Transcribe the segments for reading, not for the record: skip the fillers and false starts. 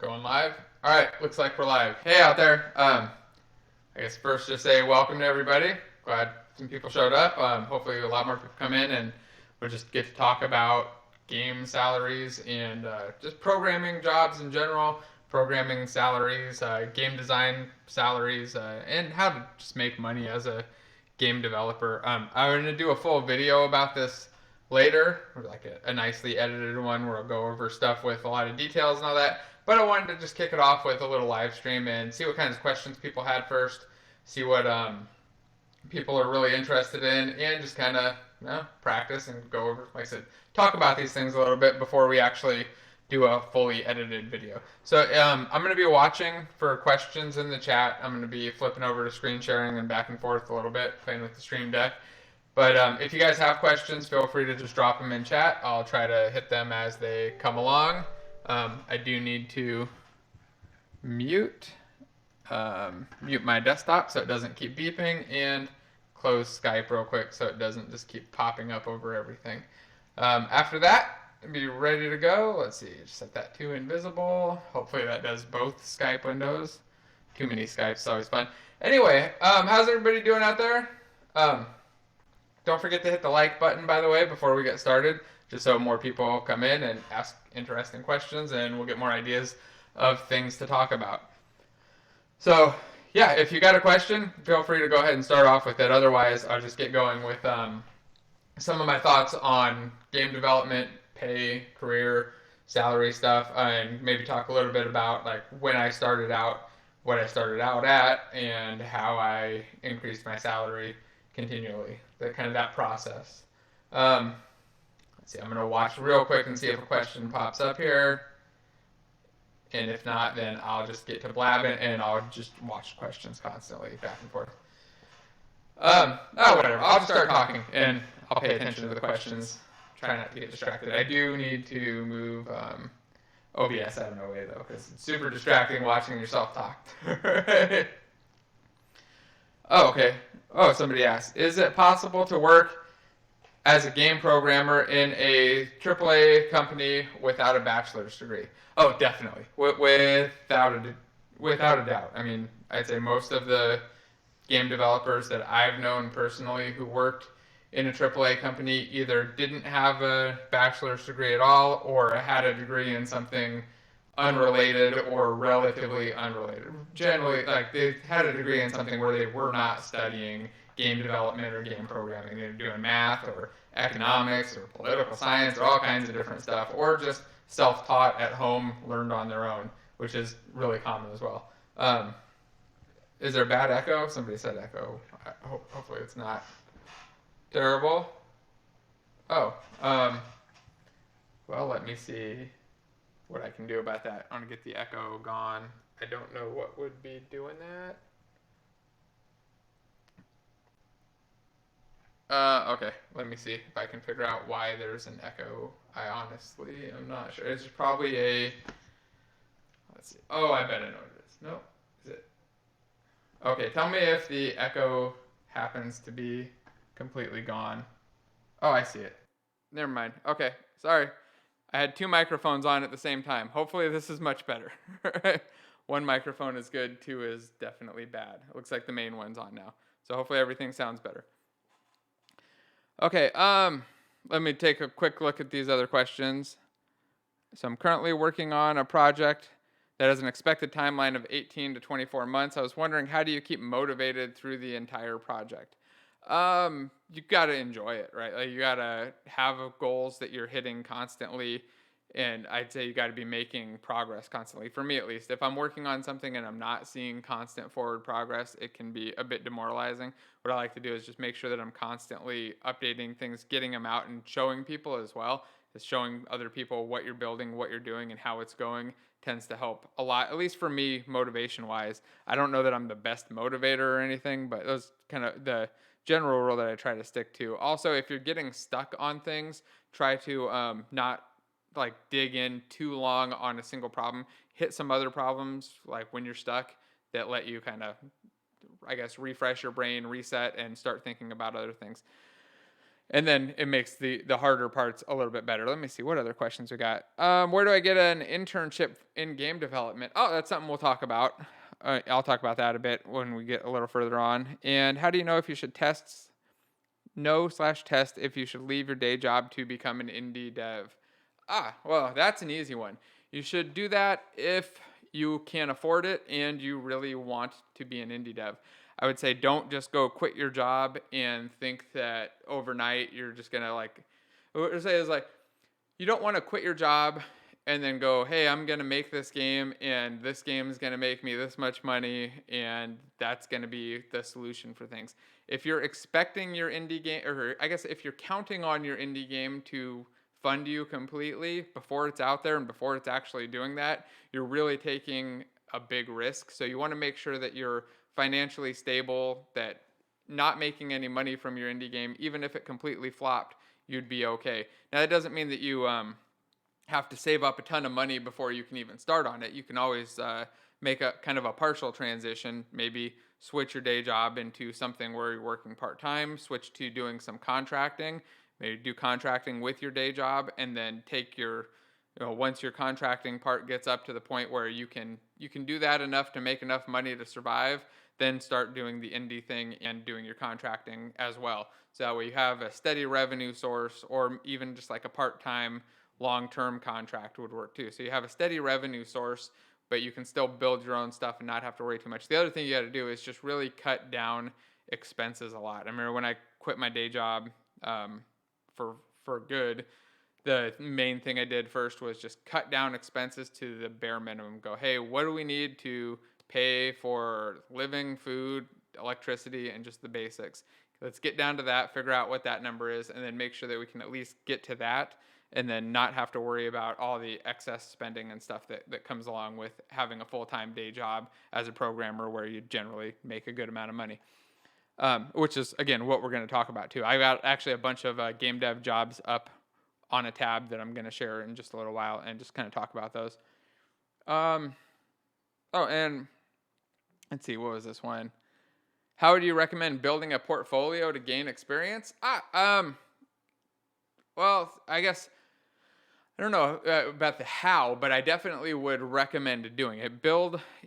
Going live? All right, looks like we're live. Hey out there. I guess first just say welcome to everybody. Glad some people showed up. Hopefully a lot more people come in and we'll just get to talk about game salaries and just programming jobs in general, programming salaries, game design salaries, and how to just make money as a game developer. I'm going to do a full video about this later, or like a nicely edited one where I'll go over stuff with a lot of details and all that. But I wanted to just kick it off with a little live stream and see what kinds of questions people had first, see what people are really interested in, and just kind of practice and go over, like I said, talk about these things a little bit before we actually do a fully edited video. So I'm going to be watching for questions in the chat. I'm going to be flipping over to screen sharing and back and forth a little bit, playing with the stream deck. But if you guys have questions, feel free to just drop them in chat. I'll try to hit them as they come along. I do need to mute my desktop so it doesn't keep beeping, and close Skype real quick so it doesn't just keep popping up over everything. After that, be ready to go. Let's see, just set that to invisible. Hopefully that does both Skype windows. Too many Skypes is always fun. Anyway, how's everybody doing out there? Don't forget to hit the like button, by the way, before we get started, just so more people come in and ask interesting questions, and we'll get more ideas of things to talk about. So, yeah, if you got a question, feel free to go ahead and start off with it. Otherwise, I'll just get going with some of my thoughts on game development, pay, career, salary stuff, and maybe talk a little bit about like when I started out, what I started out at, and how I increased my salary continually, that process. Let's see, I'm going to watch real quick and see if a question pops up here. And if not, then I'll just get to blabbing and I'll just watch questions constantly back and forth. Whatever. I'll just start talking and I'll pay attention to the questions. Try not to get distracted. I do need to move OBS out of my way, though, because it's super distracting watching yourself talk. Oh, okay. Oh, somebody asked, is it possible to work as a game programmer in a AAA company without a bachelor's degree? Oh, definitely. Without a doubt. I mean, I'd say most of the game developers that I've known personally who worked in a AAA company either didn't have a bachelor's degree at all or had a degree in something unrelated or relatively unrelated. Generally, like they had a degree in something where they were not studying game development or game programming. They were doing math or economics or political science or all kinds of different stuff, or just self-taught at home, learned on their own, which is really common as well. Is there bad echo? Somebody said echo. Hopefully it's not terrible. Oh, well, let me see what I can do about that. I want to get the echo gone. I don't know what would be doing that. Okay, let me see if I can figure out why there's an echo. I honestly am not sure. It's probably let's see. Oh, I bet I know what it is. No, is it? Okay, tell me if the echo happens to be completely gone. Oh, I see it. Never mind. Okay, sorry. I had two microphones on at the same time. Hopefully this is much better. One microphone is good, two is definitely bad. It looks like the main one's on now. So hopefully everything sounds better. Okay, let me take a quick look at these other questions. So I'm currently working on a project that has an expected timeline of 18 to 24 months. I was wondering, how do you keep motivated through the entire project? You gotta enjoy it, right? Like you gotta have goals that you're hitting constantly, and I'd say you gotta be making progress constantly. For me, at least, if I'm working on something and I'm not seeing constant forward progress, it can be a bit demoralizing. What I like to do is just make sure that I'm constantly updating things, getting them out, and showing people as well. Just showing other people what you're building, what you're doing, and how it's going tends to help a lot, at least for me, motivation-wise. I don't know that I'm the best motivator or anything, but those kind of the general rule that I try to stick to. Also, if you're getting stuck on things, try to not like dig in too long on a single problem. Hit some other problems like when you're stuck that let you kind of, I guess, refresh your brain, reset, and start thinking about other things. And then it makes the harder parts a little bit better. Let me see what other questions we got. Where do I get an internship in game development? Oh, that's something we'll talk about. I'll talk about that a bit when we get a little further on. And how do you know if you should test if you should leave your day job to become an indie dev? Well, that's an easy one. You should do that if you can afford it and you really want to be an indie dev. I would say don't just go quit your job and think that overnight you're just gonna like. What I would say is like, you don't want to quit your job and then go, hey, I'm gonna make this game and this game is gonna make me this much money and that's gonna be the solution for things. If you're expecting your indie game, or I guess if you're counting on your indie game to fund you completely before it's out there and before it's actually doing that, you're really taking a big risk. So you want to make sure that you're financially stable, that not making any money from your indie game, even if it completely flopped, you'd be okay. Now, that doesn't mean that you have to save up a ton of money before you can even start on it. You can always make a kind of a partial transition, maybe switch your day job into something where you're working part-time, switch to doing some contracting, maybe do contracting with your day job, and then take your, once your contracting part gets up to the point where you can do that enough to make enough money to survive, then start doing the indie thing and doing your contracting as well. So that way you have a steady revenue source, or even just like a part-time long-term contract would work too. So you have a steady revenue source, but you can still build your own stuff and not have to worry too much. The other thing you got to do is just really cut down expenses a lot. I remember when I quit my day job for good, the main thing I did first was just cut down expenses to the bare minimum. Go, hey, what do we need to pay for living, food, electricity, and just the basics? Let's get down to that, figure out what that number is, and then make sure that we can at least get to that, and then not have to worry about all the excess spending and stuff that comes along with having a full-time day job as a programmer, where you generally make a good amount of money. Which is, again, what we're going to talk about too. I got actually a bunch of game dev jobs up on a tab that I'm going to share in just a little while and just kind of talk about those. And let's see, what was this one? How would you recommend building a portfolio to gain experience? Well, I guess I don't know about the how, but I definitely would recommend doing it.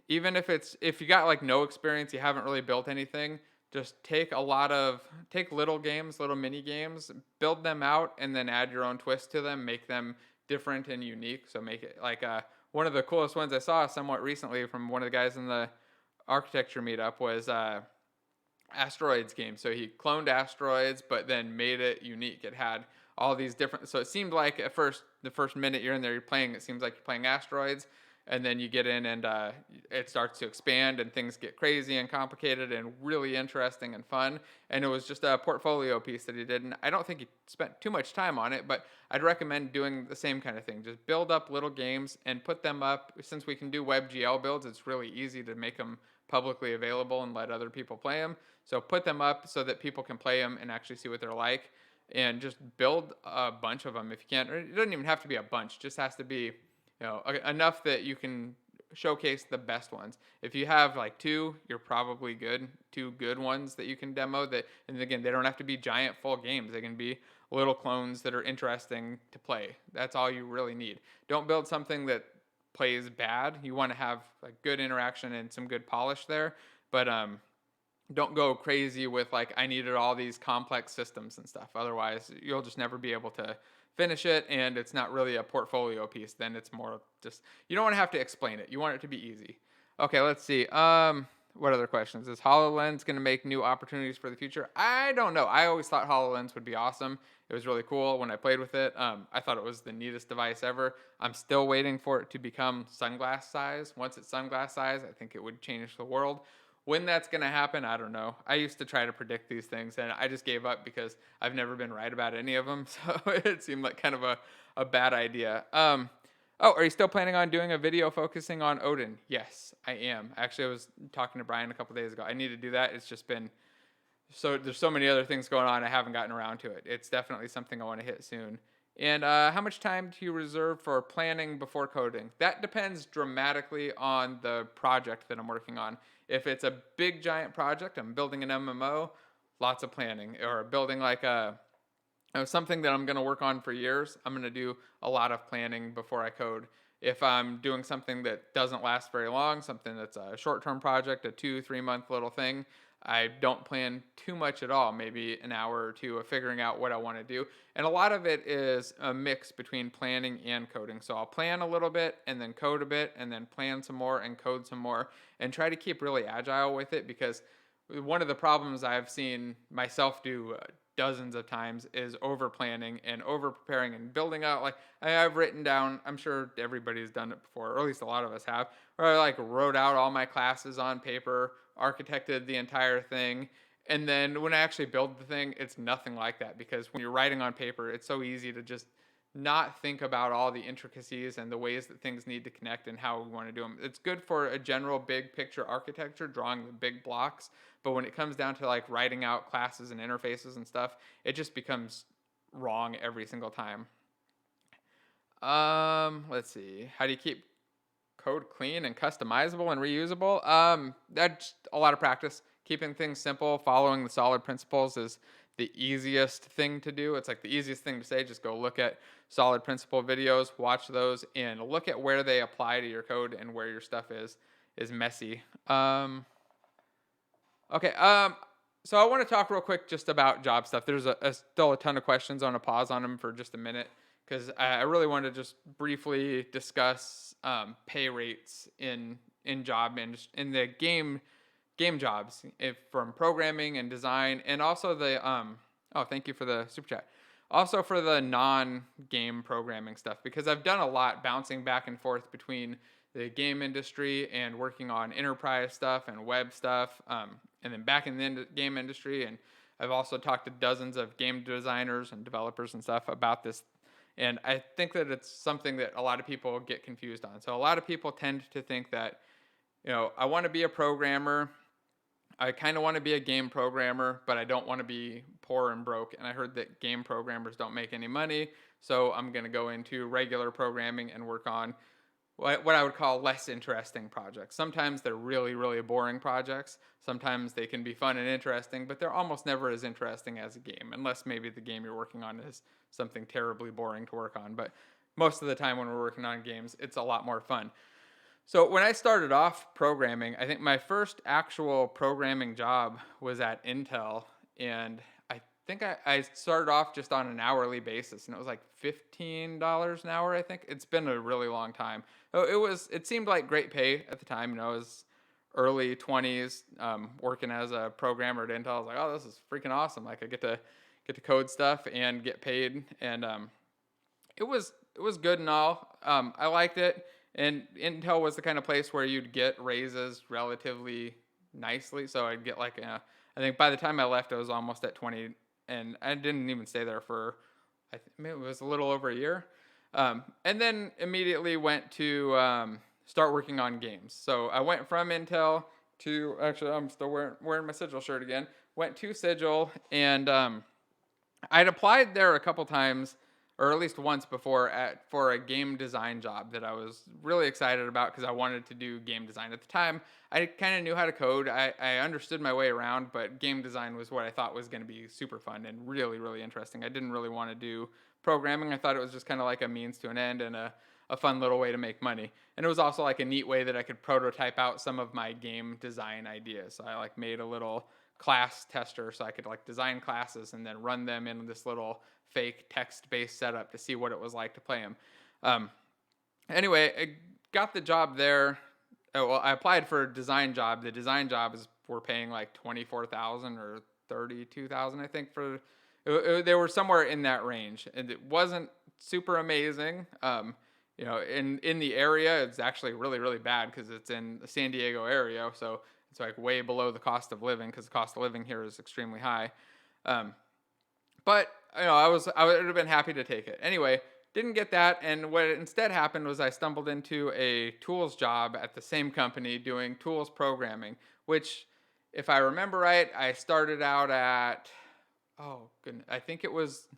Even if you got like no experience, you haven't really built anything, just take little games, little mini games, build them out, and then add your own twist to them, make them different and unique. So make it like one of the coolest ones I saw somewhat recently from one of the guys in the architecture meetup was Asteroids game. So he cloned Asteroids, but then made it unique. It had all these different, so it seemed like at first, the first minute you're in there, it seems like you're playing Asteroids, and then you get in and it starts to expand and things get crazy and complicated and really interesting and fun. And it was just a portfolio piece that he did, and I don't think he spent too much time on it, but I'd recommend doing the same kind of thing. Just build up little games and put them up. Since we can do WebGL builds, it's really easy to make them publicly available and let other people play them. So put them up so that people can play them and actually see what they're like, and just build a bunch of them if you can. It doesn't even have to be a bunch; just has to be, enough that you can showcase the best ones. If you have like two, you're probably good. Two good ones that you can demo. And again, they don't have to be giant full games. They can be little clones that are interesting to play. That's all you really need. Don't build something that plays bad. You want to have like good interaction and some good polish there, but don't go crazy with like, I needed all these complex systems and stuff. Otherwise, you'll just never be able to finish it, and it's not really a portfolio piece. Then it's more just, you don't want to have to explain it. You want it to be easy. Okay, let's see. What other questions? Is HoloLens going to make new opportunities for the future? I don't know. I always thought HoloLens would be awesome. It was really cool when I played with it. I thought it was the neatest device ever. I'm still waiting for it to become sunglass size. Once it's sunglass size, I think it would change the world. When that's going to happen, I don't know. I used to try to predict these things, and I just gave up because I've never been right about any of them. So it seemed like kind of a bad idea. Are you still planning on doing a video focusing on Odin? Yes, I am. Actually, I was talking to Brian a couple days ago. I need to do that. It's just been there's so many other things going on. I haven't gotten around to it. It's definitely something I want to hit soon. And how much time do you reserve for planning before coding? That depends dramatically on the project that I'm working on. If it's a big giant project, I'm building an MMO, lots of planning. Or building like a something that I'm going to work on for years, I'm going to do a lot of planning before I code. If I'm doing something that doesn't last very long, something that's a short-term project, a 2-3 month little thing, I don't plan too much at all, maybe an hour or two of figuring out what I want to do. And a lot of it is a mix between planning and coding. So I'll plan a little bit and then code a bit and then plan some more and code some more and try to keep really agile with it, because one of the problems I've seen myself do dozens of times is over planning and over preparing and building out. Like I've written down, I'm sure everybody's done it before, or at least a lot of us have, where I like wrote out all my classes on paper, architected the entire thing. And then when I actually build the thing, it's nothing like that, because when you're writing on paper, it's so easy to just not think about all the intricacies and the ways that things need to connect and how we want to do them. It's good for a general big picture architecture, drawing the big blocks, but when it comes down to like writing out classes and interfaces and stuff, it just becomes wrong every single time. Let's see. How do you keep code clean and customizable and reusable? That's a lot of practice. Keeping things simple, following the solid principles is the easiest thing to do. It's like the easiest thing to say. Just go look at solid principle videos, watch those, and look at where they apply to your code and where your stuff is messy. Okay. So I want to talk real quick just about job stuff. There's still a ton of questions. I want to pause on them for just a minute, because I really want to just briefly discuss pay rates in job and in the game jobs, from programming and design, and also the oh, thank you for the super chat. Also for the non-game programming stuff, because I've done a lot bouncing back and forth between the game industry and working on enterprise stuff and web stuff, and then back in the game industry. And I've also talked to dozens of game designers and developers and stuff about this. And I think that it's something that a lot of people get confused on. So a lot of people tend to think that, I want to be a programmer. I kind of want to be a game programmer, but I don't want to be poor and broke. And I heard that game programmers don't make any money, so I'm going to go into regular programming and work on what I would call less interesting projects. Sometimes they're really, really boring projects. Sometimes they can be fun and interesting, but they're almost never as interesting as a game, unless maybe the game you're working on is something terribly boring to work on. But most of the time when we're working on games, it's a lot more fun. So when I started off programming, I think my first actual programming job was at Intel, and I think I started off just on an hourly basis, and it was like $15 an hour, I think. It's been a really long time. It seemed like great pay at the time. I was early 20s, working as a programmer at Intel. I was like, oh, this is freaking awesome. Like I get to code stuff and get paid, and it was good and all. I liked it. And Intel was the kind of place where you'd get raises relatively nicely. So I'd get like, I think by the time I left, I was almost at 20, and I didn't even stay there for, it was a little over a year. And then immediately went to start working on games. So I went from Intel to, actually, I'm still wearing my Sigil shirt again, went to Sigil, and I'd applied there a couple times, or at least once before, for a game design job that I was really excited about, because I wanted to do game design. At the time, I kind of knew how to code. I understood my way around, but game design was what I thought was going to be super fun and really, really interesting. I didn't really want to do programming. I thought it was just kind of like a means to an end and a fun little way to make money. And it was also like a neat way that I could prototype out some of my game design ideas. So I like made a little class tester so I could like design classes and then run them in this little fake text-based setup to see what it was like to play them. Anyway, I got the job there. Well, I applied for a design job. The design jobs were paying like $24,000 or $32,000, I think. They were somewhere in that range, and it wasn't super amazing. In the area, it's actually really, really bad because it's in the San Diego area, so it's like way below the cost of living, because the cost of living here is extremely high. But I would have been happy to take it. Anyway, didn't get that, and what instead happened was I stumbled into a tools job at the same company doing tools programming, which, if I remember right, I started out at, oh goodness, I think it was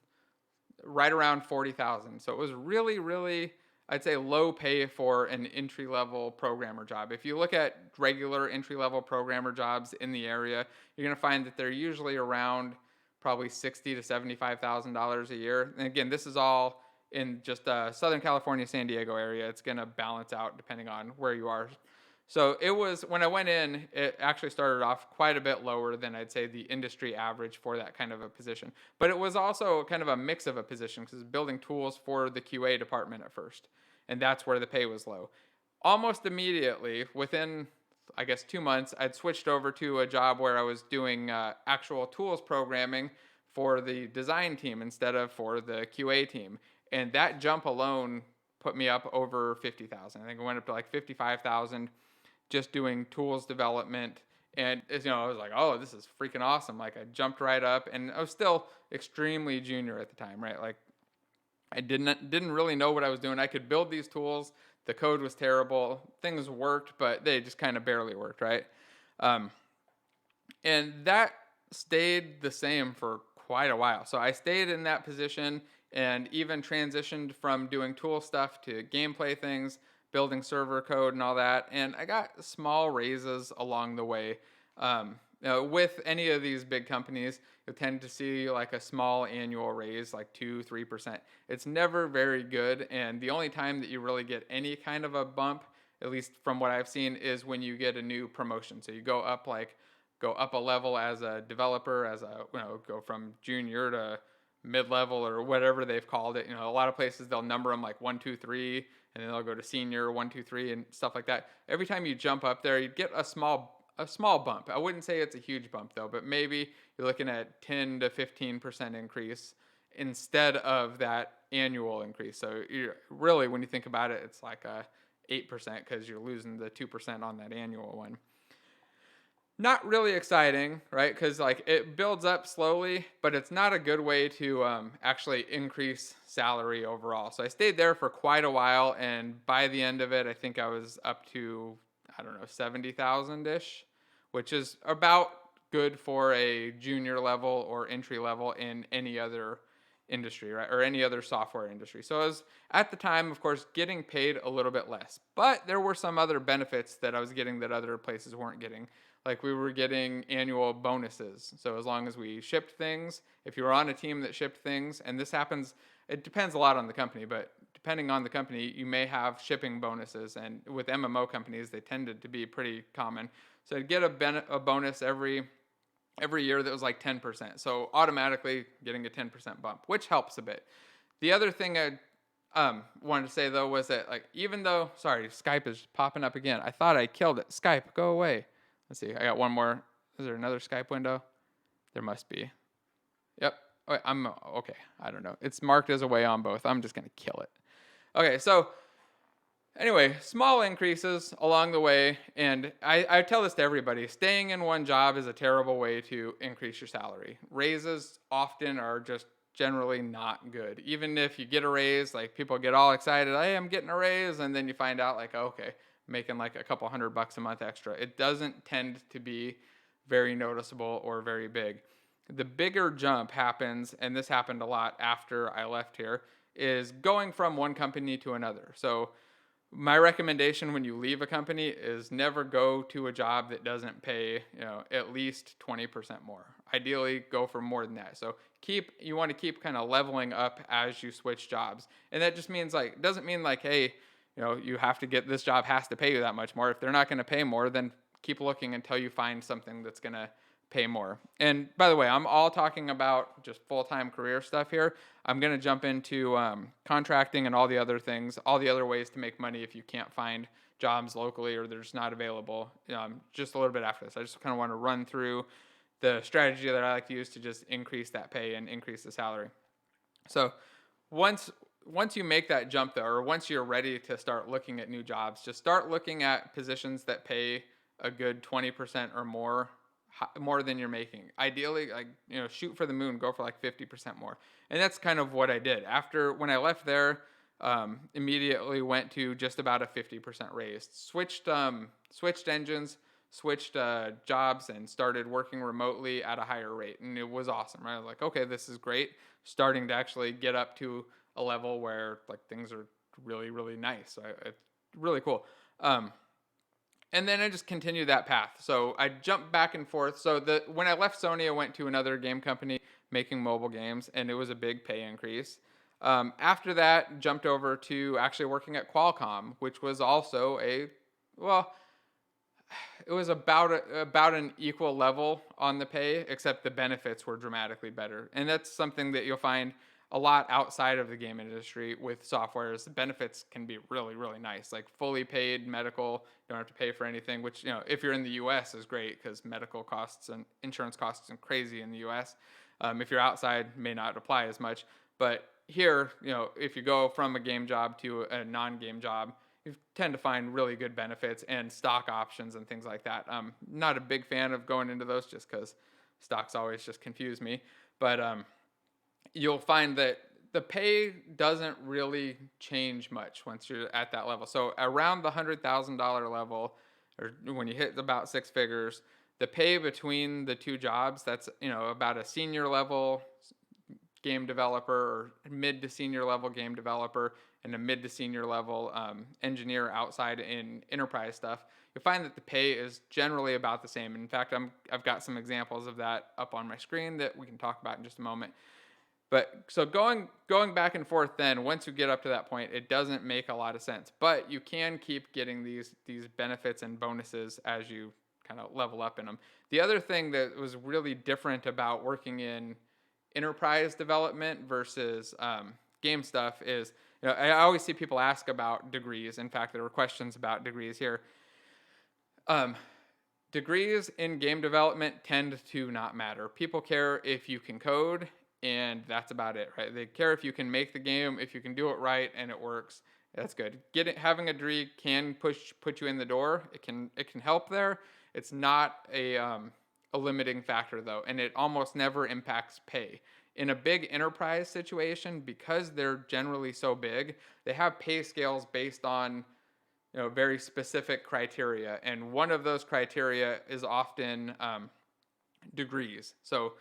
right around 40,000. So it was really, really, I'd say, low pay for an entry-level programmer job. If you look at regular entry-level programmer jobs in the area, you're going to find that they're usually around probably $60,000 to $75,000 a year. And again, this is all in just Southern California, San Diego area. It's going to balance out depending on where you are. So it was, when I went in, it actually started off quite a bit lower than I'd say the industry average for that kind of a position. But it was also kind of a mix of a position because building tools for the QA department at first. And that's where the pay was low. Almost immediately, within, I guess, 2 months, I'd switched over to a job where I was doing actual tools programming for the design team instead of for the QA team. And that jump alone put me up over 50,000. I think it went up to like 55,000 just doing tools development. And I was like, oh, this is freaking awesome. Like I jumped right up, and I was still extremely junior at the time, right? Like I didn't really know what I was doing. I could build these tools. The code was terrible. Things worked, but they just kind of barely worked, right? And that stayed the same for quite a while. So I stayed in that position and even transitioned from doing tool stuff to gameplay things, building server code and all that. And I got small raises along the way. With any of these big companies, you'll tend to see like a small annual raise, like 2-3%. It's never very good. And the only time that you really get any kind of a bump, at least from what I've seen, is when you get a new promotion. So you go up a level as a developer, go from junior to mid-level or whatever they've called it. A lot of places they'll number them like 1, 2, 3, and then they'll go to senior 1, 2, 3 and stuff like that. Every time you jump up there, you get a small bump. I wouldn't say it's a huge bump though, but maybe you're looking at 10 to 15% increase instead of that annual increase. So really, when you think about it, it's like a 8% because you're losing the 2% on that annual one. Not really exciting, right? Because like it builds up slowly, but it's not a good way to actually increase salary overall. So I stayed there for quite a while, and by the end of it, I think I was up to, I don't know, 70,000-ish, which is about good for a junior level or entry level in any other industry, right? Or any other software industry. So I was, at the time, of course, getting paid a little bit less, but there were some other benefits that I was getting that other places weren't getting. Like we were getting annual bonuses. So as long as we shipped things, if you were on a team that shipped things, and this happens, it depends a lot on the company, but depending on the company, you may have shipping bonuses. And with MMO companies, they tended to be pretty common. So I'd get a bonus every year that was like 10%. So automatically getting a 10% bump, which helps a bit. The other thing I wanted to say though was that like, even though, sorry, Skype is popping up again. I thought I killed it. Skype, go away. Let's see. I got one more. Is there another Skype window? There must be. Yep. Oh, I'm okay. I don't know. It's marked as away on both. I'm just going to kill it. Okay. So anyway, small increases along the way. And I tell this to everybody. Staying in one job is a terrible way to increase your salary. Raises often are just generally not good. Even if you get a raise, like people get all excited. Hey, I'm getting a raise. And then you find out like, oh, okay, making like a couple $100 a month extra. It doesn't tend to be very noticeable or very big. The bigger jump happens, and this happened a lot after I left here, is going from one company to another. So my recommendation when you leave a company is never go to a job that doesn't pay, at least 20% more. Ideally, go for more than that. So you want to keep kind of leveling up as you switch jobs. And that just means like, doesn't mean like, hey, you have to get, this job has to pay you that much more. If they're not going to pay more, then keep looking until you find something that's going to pay more. And by the way, I'm all talking about just full-time career stuff here. I'm going to jump into contracting and all the other things, all the other ways to make money if you can't find jobs locally or they're just not available, just a little bit after this. I just kind of want to run through the strategy that I like to use to just increase that pay and increase the salary. So once you make that jump though, or once you're ready to start looking at new jobs, just start looking at positions that pay a good 20% or more than you're making. Ideally, like, shoot for the moon, go for like 50% more. And that's kind of what I did. When I left there, immediately went to just about a 50% raise. Switched engines, switched jobs, and started working remotely at a higher rate. And it was awesome, right? I was like, okay, this is great. Starting to actually get up to a level where like things are really, really nice. So it's really cool. And then I just continued that path. So I jumped back and forth. So when I left Sony, I went to another game company making mobile games, and it was a big pay increase. After that, jumped over to actually working at Qualcomm, which was also well, it was about an equal level on the pay, except the benefits were dramatically better. And that's something that you'll find a lot outside of the game industry with softwares. The benefits can be really, really nice, like fully paid medical, you don't have to pay for anything, which, if you're in the US is great because medical costs and insurance costs are crazy in the US. If you're outside, may not apply as much. But here, if you go from a game job to a non-game job, you tend to find really good benefits and stock options and things like that. I'm not a big fan of going into those just because stocks always just confuse me. But you'll find that the pay doesn't really change much once you're at that level. So around the $100,000 level, or when you hit about six figures, the pay between the two jobs, that's about a senior level game developer or mid to senior level game developer and a mid to senior level engineer outside in enterprise stuff, you'll find that the pay is generally about the same. In fact, I've got some examples of that up on my screen that we can talk about in just a moment. But so going back and forth, then once you get up to that point, it doesn't make a lot of sense. But you can keep getting these benefits and bonuses as you kind of level up in them. The other thing that was really different about working in enterprise development versus game stuff is, I always see people ask about degrees. In fact, there were questions about degrees here. Degrees in game development tend to not matter. People care if you can code, and that's about it, right? They care if you can make the game, if you can do it right and it works. That's good. Having a degree can put you in the door. It can help there. It's not a limiting factor though, and it almost never impacts pay. In a big enterprise situation, because they're generally so big, they have pay scales based on very specific criteria, and one of those criteria is often degrees. So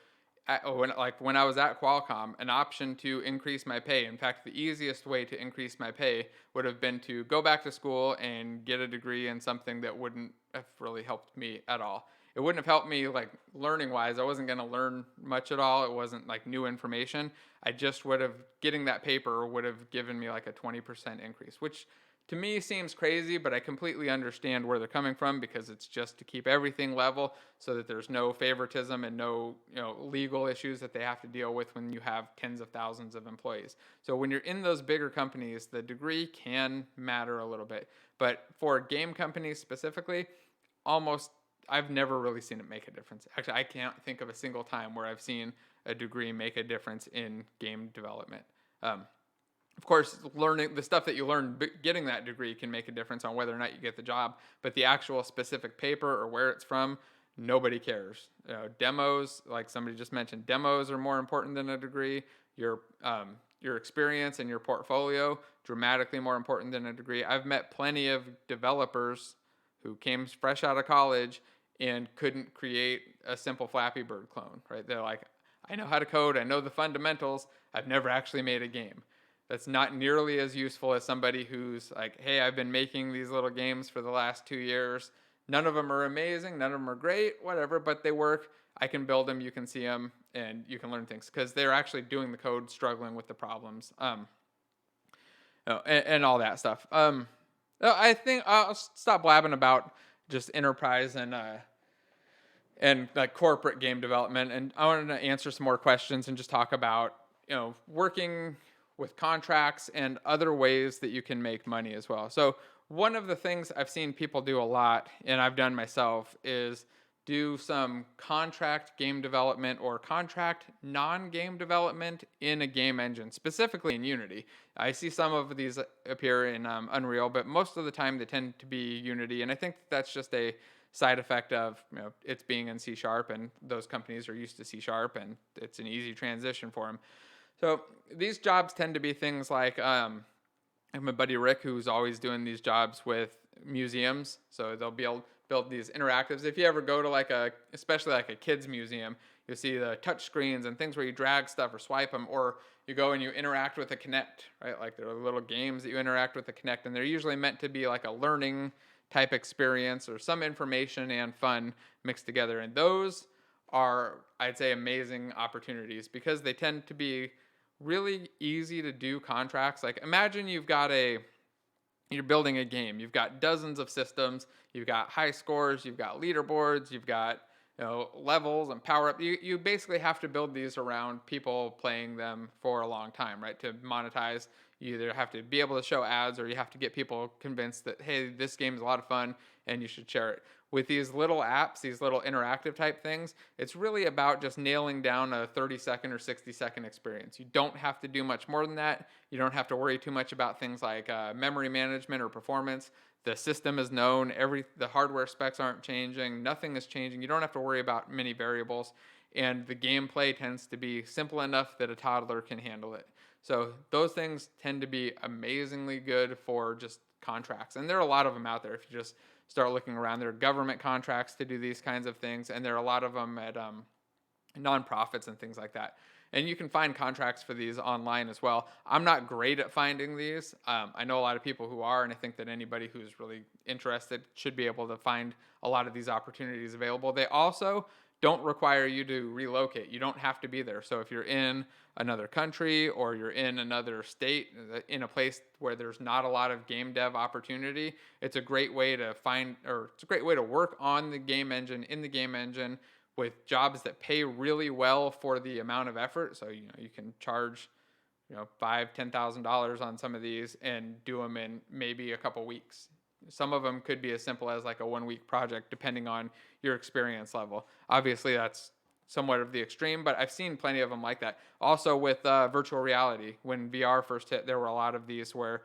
when I was at Qualcomm, an option to increase my pay, in fact, the easiest way to increase my pay would have been to go back to school and get a degree in something that wouldn't have really helped me at all. It wouldn't have helped me like learning wise. I wasn't going to learn much at all. It wasn't like new information. I just getting that paper would have given me like a 20% increase, which to me seems crazy, but I completely understand where they're coming from because it's just to keep everything level so that there's no favoritism and no legal issues that they have to deal with when you have tens of thousands of employees. So when you're in those bigger companies, the degree can matter a little bit. But for game companies specifically, I've never really seen it make a difference. Actually, I can't think of a single time where I've seen a degree make a difference in game development. Of course, learning the stuff that you learn getting that degree can make a difference on whether or not you get the job, but the actual specific paper or where it's from, nobody cares. Demos, like somebody just mentioned, demos are more important than a degree. Your experience and your portfolio, dramatically more important than a degree. I've met plenty of developers who came fresh out of college and couldn't create a simple Flappy Bird clone, right? They're like, I know how to code, I know the fundamentals, I've never actually made a game. That's not nearly as useful as somebody who's like, hey, I've been making these little games for the last 2 years. None of them are amazing, none of them are great, whatever, but they work. I can build them, you can see them, and you can learn things because they're actually doing the code, struggling with the problems, and all that stuff. I think I'll stop blabbing about just enterprise and like corporate game development, and I wanted to answer some more questions and just talk about working with contracts and other ways that you can make money as well. So one of the things I've seen people do a lot, and I've done myself, is do some contract game development or contract non-game development in a game engine, specifically in Unity. I see some of these appear in Unreal, but most of the time they tend to be Unity, and I think that's just a side effect of it's being in C#, and those companies are used to C#, and it's an easy transition for them. So these jobs tend to be things like I have my buddy Rick who's always doing these jobs with museums. So they'll build these interactives. If you ever go to especially like a kids museum, you'll see the touch screens and things where you drag stuff or swipe them, or you go and you interact with a Kinect, right? Like there are little games that you interact with the Kinect, and they're usually meant to be like a learning type experience or some information and fun mixed together. And those are, I'd say, amazing opportunities because they tend to be really easy to do contracts. Like imagine you're building a game. You've got dozens of systems. You've got high scores. You've got leaderboards. You've got levels and power up. You basically have to build these around people playing them for a long time, right? To monetize, you either have to be able to show ads or you have to get people convinced that hey, this game is a lot of fun and you should share it. With these little apps, these little interactive type things, it's really about just nailing down a 30-second or 60-second experience. You don't have to do much more than that. You don't have to worry too much about things like memory management or performance. The system is known. The hardware specs aren't changing. Nothing is changing. You don't have to worry about many variables, and the gameplay tends to be simple enough that a toddler can handle it. So those things tend to be amazingly good for just contracts, and there are a lot of them out there. If you just start looking around, there are government contracts to do these kinds of things, and there are a lot of them at nonprofits and things like that. And you can find contracts for these online as well. I'm not great at finding these. I know a lot of people who are, and I think that anybody who's really interested should be able to find a lot of these opportunities available. They also don't require you to relocate. You don't have to be there. So if you're in another country or you're in another state, in a place where there's not a lot of game dev opportunity, it's a great way to it's a great way to work on the game engine, in the game engine, with jobs that pay really well for the amount of effort. So you can charge $5,000-$10,000 on some of these and do them in maybe a couple weeks. Some of them could be as simple as like a 1-week project, depending on your experience level. Obviously, that's somewhat of the extreme, but I've seen plenty of them like that. Also, with virtual reality, when VR first hit, there were a lot of these where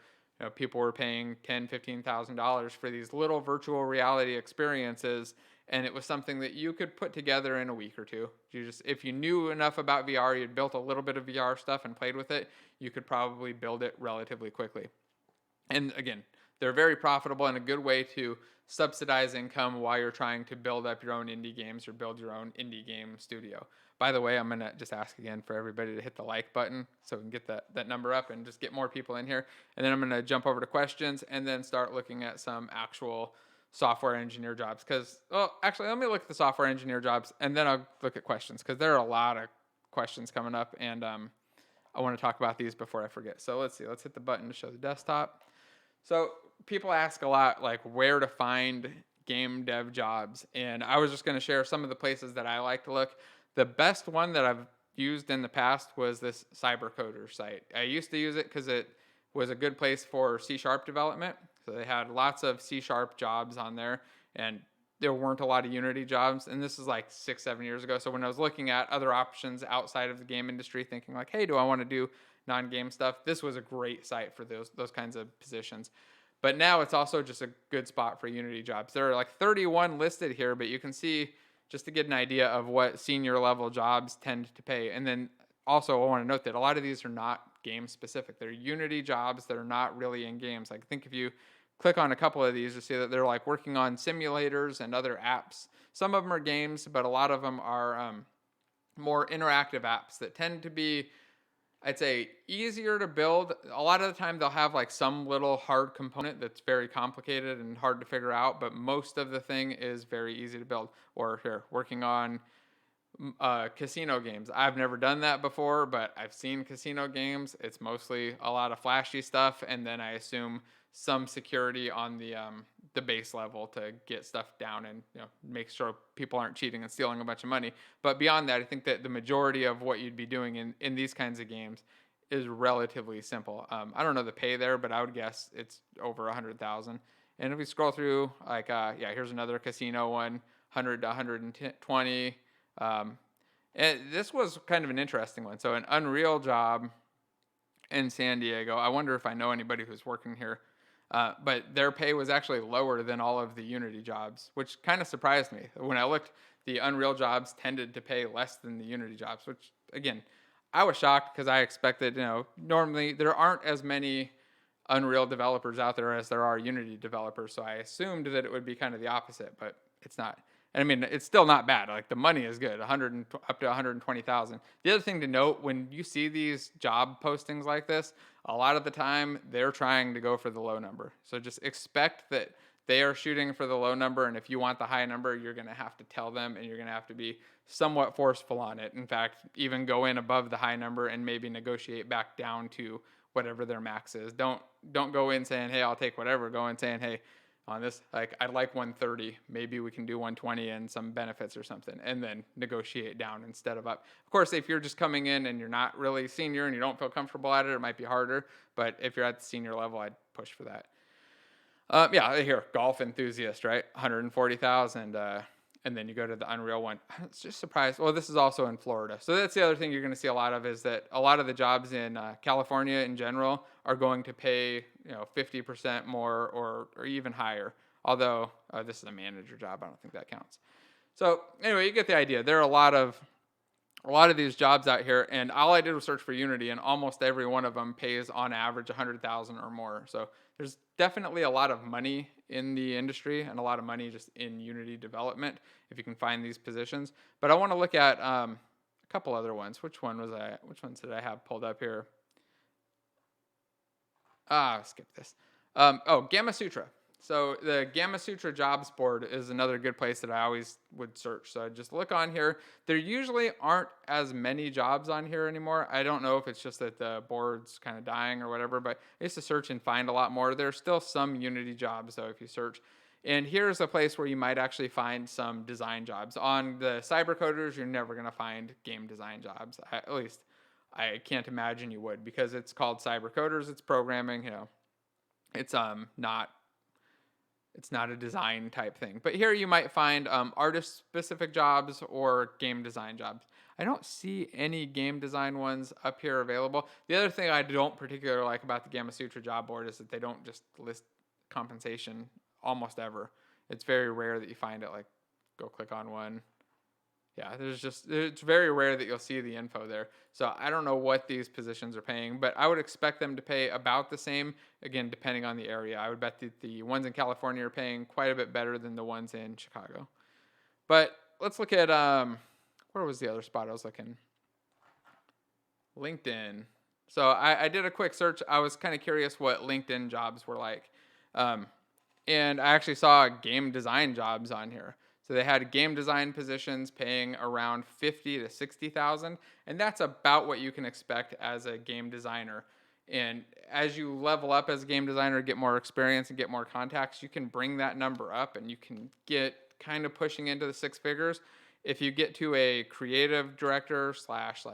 people were paying $10,000-$15,000 for these little virtual reality experiences, and it was something that you could put together in a week or two. If you knew enough about VR, you'd built a little bit of VR stuff and played with it, you could probably build it relatively quickly. And again, they're very profitable and a good way to subsidize income while you're trying to build up your own indie games or build your own indie game studio. By the way, I'm going to just ask again for everybody to hit the like button so we can get that number up and just get more people in here. And then I'm going to jump over to questions and then start looking at some actual software engineer jobs. Actually, let me look at the software engineer jobs and then I'll look at questions because there are a lot of questions coming up and I want to talk about these before I forget. So let's see. Let's hit the button to show the desktop. So people ask a lot, like where to find game dev jobs. And I was just going to share some of the places that I like to look. The best one that I've used in the past was this CyberCoder site. I used to use it because it was a good place for C# development. So they had lots of C# jobs on there, and there weren't a lot of Unity jobs. And this is like 6-7 years ago. So when I was looking at other options outside of the game industry, thinking like, hey, do I want to do non-game stuff? This was a great site for those kinds of positions. But now it's also just a good spot for Unity jobs. There are like 31 listed here, but you can see just to get an idea of what senior level jobs tend to pay. And then also I want to note that a lot of these are not game specific. They're Unity jobs that are not really in games. Like I think if you click on a couple of these, you see that they're like working on simulators and other apps. Some of them are games, but a lot of them are more interactive apps that tend to be, I'd say, easier to build. A lot of the time they'll have like some little hard component that's very complicated and hard to figure out, but most of the thing is very easy to build. Or here, working on casino games. I've never done that before, but I've seen casino games. It's mostly a lot of flashy stuff, and then I assume some security on the base level to get stuff down and make sure people aren't cheating and stealing a bunch of money. But beyond that, I think that the majority of what you'd be doing in these kinds of games is relatively simple. I don't know the pay there, but I would guess it's over 100,000. And if we scroll through, like here's another casino one, 100 to 120. And this was kind of an interesting one. So an Unreal job in San Diego. I wonder if I know anybody who's working here. But their pay was actually lower than all of the Unity jobs, which kind of surprised me. When I looked, the Unreal jobs tended to pay less than the Unity jobs, which, again, I was shocked because I expected, normally there aren't as many Unreal developers out there as there are Unity developers. So I assumed that it would be kind of the opposite, but it's not. And I mean, it's still not bad. Like the money is good, up to 120,000. The other thing to note, when you see these job postings like this, a lot of the time they're trying to go for the low number. So just expect that they are shooting for the low number, and if you want the high number, you're going to have to tell them, and you're going to have to be somewhat forceful on it. In fact, even go in above the high number and maybe negotiate back down to whatever their max is. Don't go in saying, "Hey, I'll take whatever." Go in saying, "Hey, on this, like, I'd like 130. Maybe we can do 120 and some benefits or something," and then negotiate down instead of up. Of course, if you're just coming in and you're not really senior and you don't feel comfortable at it, it might be harder. But if you're at the senior level, I'd push for that. Yeah, here, golf enthusiast, right? 140,000. And then you go to the Unreal one. It's just surprised. Well, this is also in Florida. So that's the other thing you're going to see a lot of, is that a lot of the jobs in California in general are going to pay 50% more or even higher. Although this is a manager job, I don't think that counts. So anyway, you get the idea. There are a lot of these jobs out here, and all I did was search for Unity, and almost every one of them pays on average 100,000 or more. So there's definitely a lot of money in the industry and a lot of money just in Unity development if you can find these positions. But I want to look at a couple other ones. Which ones did I have pulled up here? Skip this. Gamma Sutra. So the Gamma Sutra jobs board is another good place that I always would search. So just look on here. There usually aren't as many jobs on here anymore. I don't know if it's just that the board's kind of dying or whatever, but I used to search and find a lot more. There's still some Unity jobs, though, if you search. And here's a place where you might actually find some design jobs. On the cyber coders, you're never going to find game design jobs. At least I can't imagine you would, because it's called cyber coders. It's programming, it's not a design type thing. But here you might find artist-specific jobs or game design jobs. I don't see any game design ones up here available. The other thing I don't particularly like about the Gamma Sutra job board is that they don't just list compensation almost ever. It's very rare that you find it. Like, go click on one. Yeah, it's very rare that you'll see the info there. So I don't know what these positions are paying, but I would expect them to pay about the same, again, depending on the area. I would bet that the ones in California are paying quite a bit better than the ones in Chicago. But let's look at, where was the other spot I was looking? LinkedIn. So I did a quick search. I was kind of curious what LinkedIn jobs were like. And I actually saw game design jobs on here. So they had game design positions paying around 50 to 60,000, and that's about what you can expect as a game designer. And as you level up as a game designer, get more experience and get more contacts, you can bring that number up, and you can get kind of pushing into the six figures. If you get to a creative director slash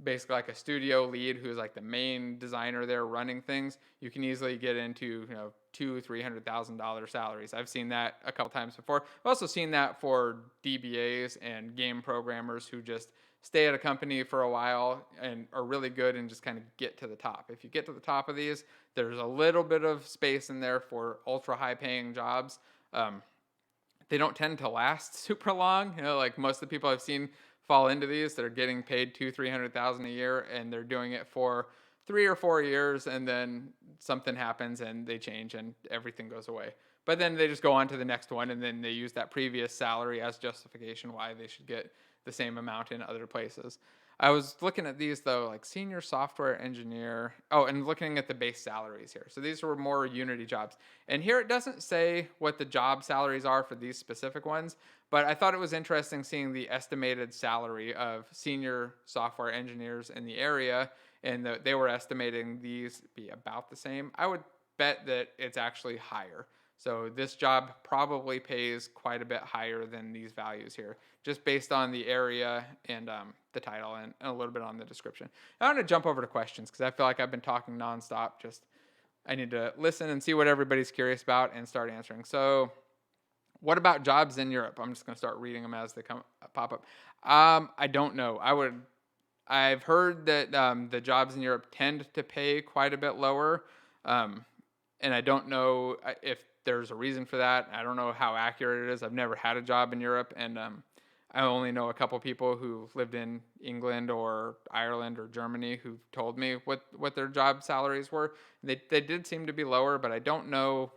basically like a studio lead who's like the main designer there running things, you can easily get into $200,000-$300,000 salaries. I've seen that a couple times before. I've also seen that for DBAs and game programmers who just stay at a company for a while and are really good and just kind of get to the top. If you get to the top of these, there's a little bit of space in there for ultra high paying jobs. They don't tend to last super long. Like most of the people I've seen fall into these that are getting paid $200,000-$300,000 a year, and they're doing it for 3 or 4 years, and then something happens and they change and everything goes away. But then they just go on to the next one, and then they use that previous salary as justification why they should get the same amount in other places. I was looking at these though, like senior software engineer. Oh, and looking at the base salaries here. So these were more Unity jobs. And here it doesn't say what the job salaries are for these specific ones, but I thought it was interesting seeing the estimated salary of senior software engineers in the area, and they were estimating these be about the same. I would bet that it's actually higher. So this job probably pays quite a bit higher than these values here, just based on the area and the title and a little bit on the description. I want to jump over to questions because I feel like I've been talking nonstop. I need to listen and see what everybody's curious about and start answering. So what about jobs in Europe? I'm just going to start reading them as they pop up. I don't know. I've heard that the jobs in Europe tend to pay quite a bit lower, and I don't know if there's a reason for that. I don't know how accurate it is. I've never had a job in Europe, and I only know a couple people who lived in England or Ireland or Germany who told me what their job salaries were. They did seem to be lower, but I don't know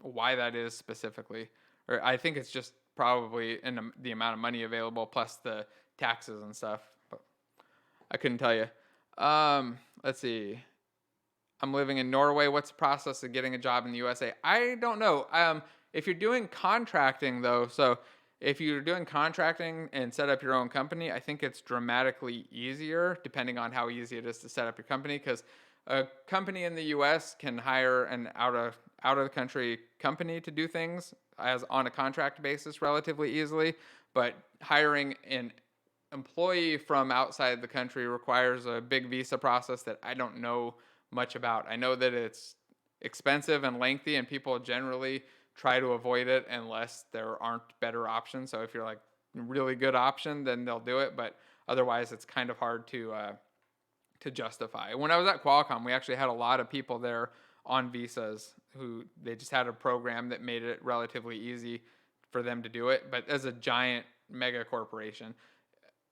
why that is specifically. Or I think it's just probably in the amount of money available plus the taxes and stuff. But I couldn't tell you. let's see. I'm living in Norway. What's the process of getting a job in the USA? I don't know. If you're doing contracting though, so if you're doing contracting and set up your own company, I think it's dramatically easier depending on how easy it is to set up your company because a company in the US can hire an out of the country company to do things as on a contract basis relatively easily, but hiring an employee from outside the country requires a big visa process that I don't know much about. I know that it's expensive and lengthy, and people generally try to avoid it unless there aren't better options. So if you're like really good option, then they'll do it. But otherwise, it's kind of hard to justify. When I was at Qualcomm, we actually had a lot of people there on visas who they just had a program that made it relatively easy for them to do it. But as a giant mega corporation,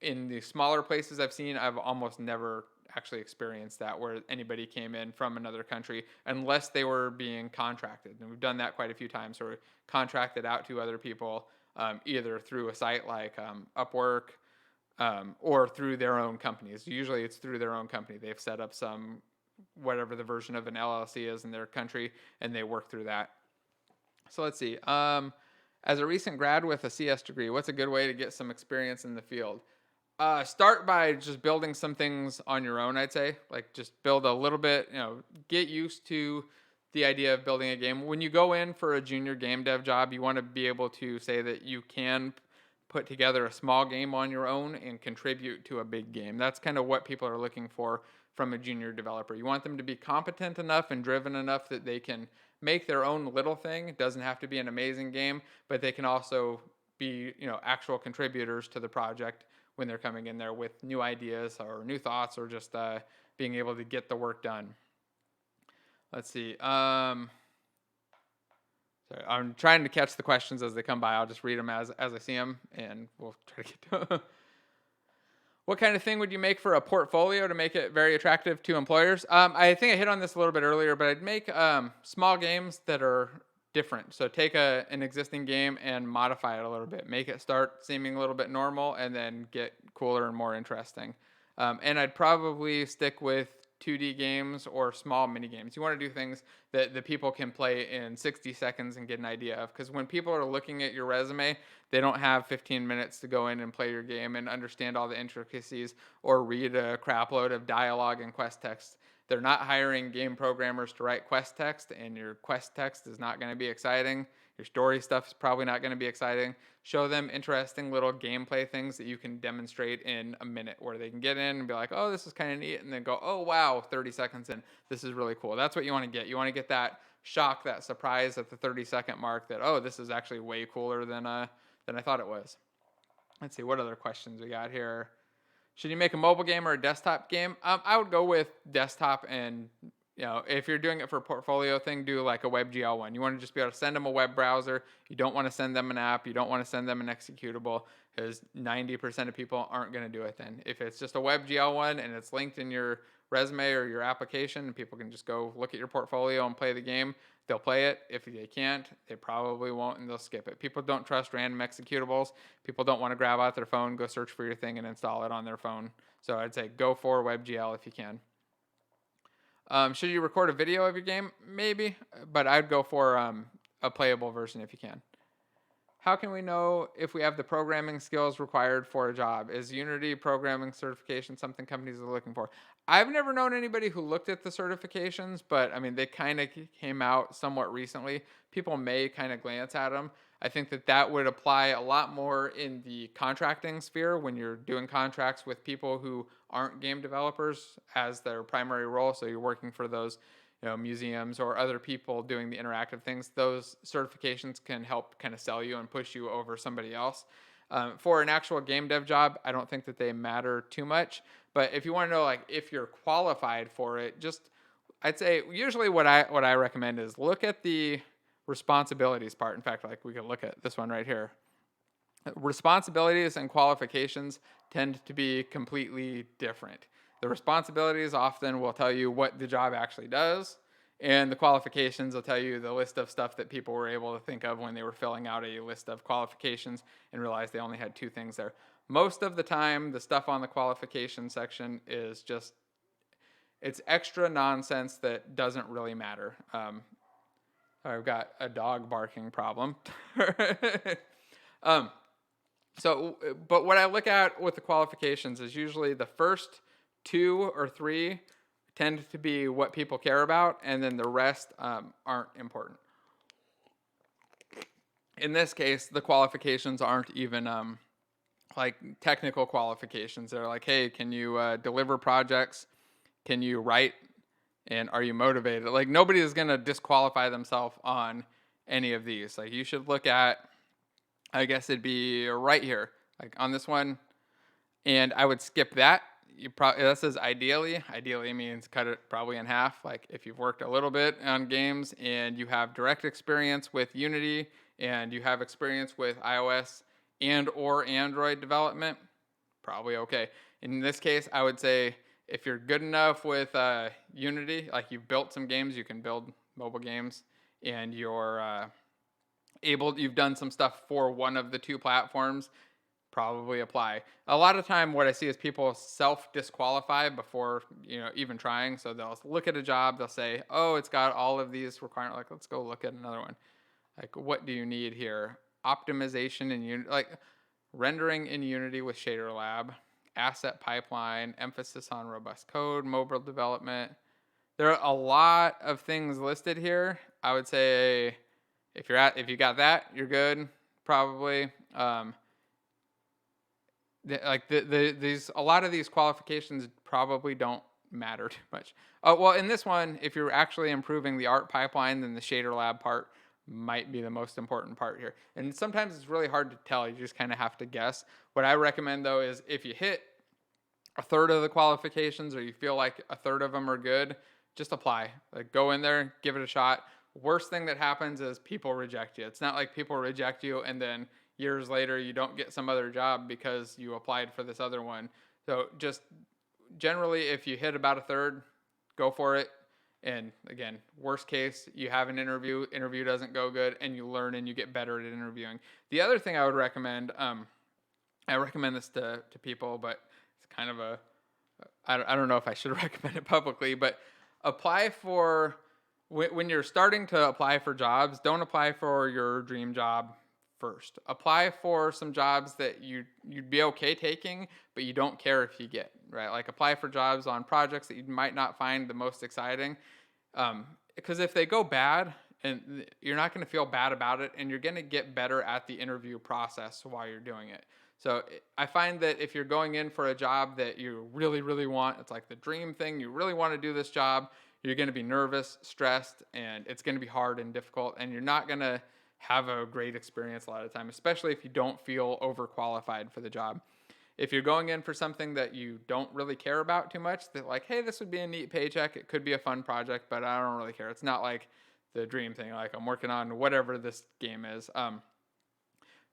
in the smaller places I've seen, I've almost never actually experienced that where anybody came in from another country unless they were being contracted. And we've done that quite a few times where we contracted out to other people either through a site like Upwork or through their own companies. Usually it's through their own company. They've set up some, whatever the version of an LLC is in their country, and they work through that. So let's see. As a recent grad with a CS degree, what's a good way to get some experience in the field? Start by just building some things on your own, I'd say. Like just build a little bit, get used to the idea of building a game. When you go in for a junior game dev job, you want to be able to say that you can put together a small game on your own and contribute to a big game. That's kind of what people are looking for from a junior developer. You want them to be competent enough and driven enough that they can make their own little thing. It doesn't have to be an amazing game, but they can also be, actual contributors to the project when they're coming in there with new ideas or new thoughts or just being able to get the work done. Let's see. Sorry, I'm trying to catch the questions as they come by. I'll just read them as I see them, and we'll try to get to them. What kind of thing would you make for a portfolio to make it very attractive to employers? I think I hit on this a little bit earlier, but I'd make small games that are different. So take an existing game and modify it a little bit. Make it start seeming a little bit normal and then get cooler and more interesting. And I'd probably stick with 2D games or small mini games. You want to do things that the people can play in 60 seconds and get an idea of. Because when people are looking at your resume, they don't have 15 minutes to go in and play your game and understand all the intricacies or read a crap load of dialogue and quest text. They're not hiring game programmers to write quest text, and your quest text is not going to be exciting. Your story stuff is probably not going to be exciting. Show them interesting little gameplay things that you can demonstrate in a minute where they can get in and be like, oh, this is kind of neat, and then go, oh, wow, 30 seconds in. This is really cool. That's what you want to get. You want to get that shock, that surprise at the 30-second mark that, oh, this is actually way cooler than I thought it was. Let's see, what other questions we got here? Should you make a mobile game or a desktop game? I would go with desktop, and if you're doing it for a portfolio thing, do like a WebGL one. You want to just be able to send them a web browser. You don't want to send them an app. You don't want to send them an executable because 90% of people aren't going to do it then. If it's just a WebGL one and it's linked in your resume or your application, and people can just go look at your portfolio and play the game, they'll play it. If they can't, they probably won't, and they'll skip it. People don't trust random executables. People don't want to grab out their phone, go search for your thing, and install it on their phone. So I'd say go for WebGL if you can. Should you record a video of your game? Maybe, but I'd go for a playable version if you can. How can we know if we have the programming skills required for a job? Is Unity programming certification something companies are looking for? I've never known anybody who looked at the certifications, but I mean, they kind of came out somewhat recently. People may kind of glance at them. I think that would apply a lot more in the contracting sphere when you're doing contracts with people who aren't game developers as their primary role. So you're working for those museums or other people doing the interactive things. Those certifications can help kind of sell you and push you over somebody else. For an actual game dev job, I don't think that they matter too much. But if you want to know like if you're qualified for it, I'd say usually what I recommend is look at the responsibilities part. In fact, like we could look at this one right here. Responsibilities and qualifications tend to be completely different. The responsibilities often will tell you what the job actually does, and the qualifications will tell you the list of stuff that people were able to think of when they were filling out a list of qualifications and realized they only had two things there. Most of the time, the stuff on the qualification section is just It's extra nonsense that doesn't really matter. I've got a dog barking problem. um, but what I look at with the qualifications is usually the first 2 or 3 tend to be what people care about, and then the rest aren't important. In this case, the qualifications aren't even like technical qualifications. They're like, hey, can you deliver projects? Can you write? And are you motivated? Like, nobody is going to disqualify themselves on any of these. Like, you should look at, I guess it'd be right here, like on this one, and I would skip that. That says ideally. Ideally means cut it probably in half. Like, if you've worked a little bit on games and you have direct experience with Unity and you have experience with iOS and or Android development, probably okay. In this case, I would say if you're good enough with Unity, like you've built some games, you can build mobile games, and you're you've done some stuff for one of the 2 platforms, probably apply. A lot of time what I see is people self-disqualify before, even trying. So they'll look at a job, they'll say, oh, it's got all of these requirements. Like, let's go look at another one. Like, what do you need here? Optimization in Unity, like rendering in Unity with Shader Lab, asset pipeline, emphasis on robust code, mobile development. There are a lot of things listed here. I would say if you got that, you're good, probably. These a lot of these qualifications probably don't matter too much. Well, in this one, if you're actually improving the art pipeline, then the Shader Lab part might be the most important part here. And sometimes it's really hard to tell. You just kind of have to guess. What I recommend, though, is if you hit a third of the qualifications or you feel like a third of them are good, just apply. Like, go in there, give it a shot. Worst thing that happens is people reject you. It's not like people reject you and then years later you don't get some other job because you applied for this other one. So just generally, if you hit about a third, go for it. And again, worst case, you have an interview doesn't go good, and you learn and you get better at interviewing. The other thing I would recommend, I recommend this to people, but it's kind of I don't know if I should recommend it publicly, but apply for, when you're starting to apply for jobs, don't apply for your dream job first. Apply for some jobs that you'd be okay taking, but you don't care if you get, right? Like, apply for jobs on projects that you might not find the most exciting. Because if they go bad, and you're not going to feel bad about it, and you're going to get better at the interview process while you're doing it. So I find that if you're going in for a job that you really, really want, it's like the dream thing, you really want to do this job, you're going to be nervous, stressed, and it's going to be hard and difficult, and you're not going to have a great experience a lot of the time, especially if you don't feel overqualified for the job. If you're going in for something that you don't really care about too much, that like, hey, this would be a neat paycheck, it could be a fun project, but I don't really care. It's not like the dream thing, like I'm working on whatever this game is.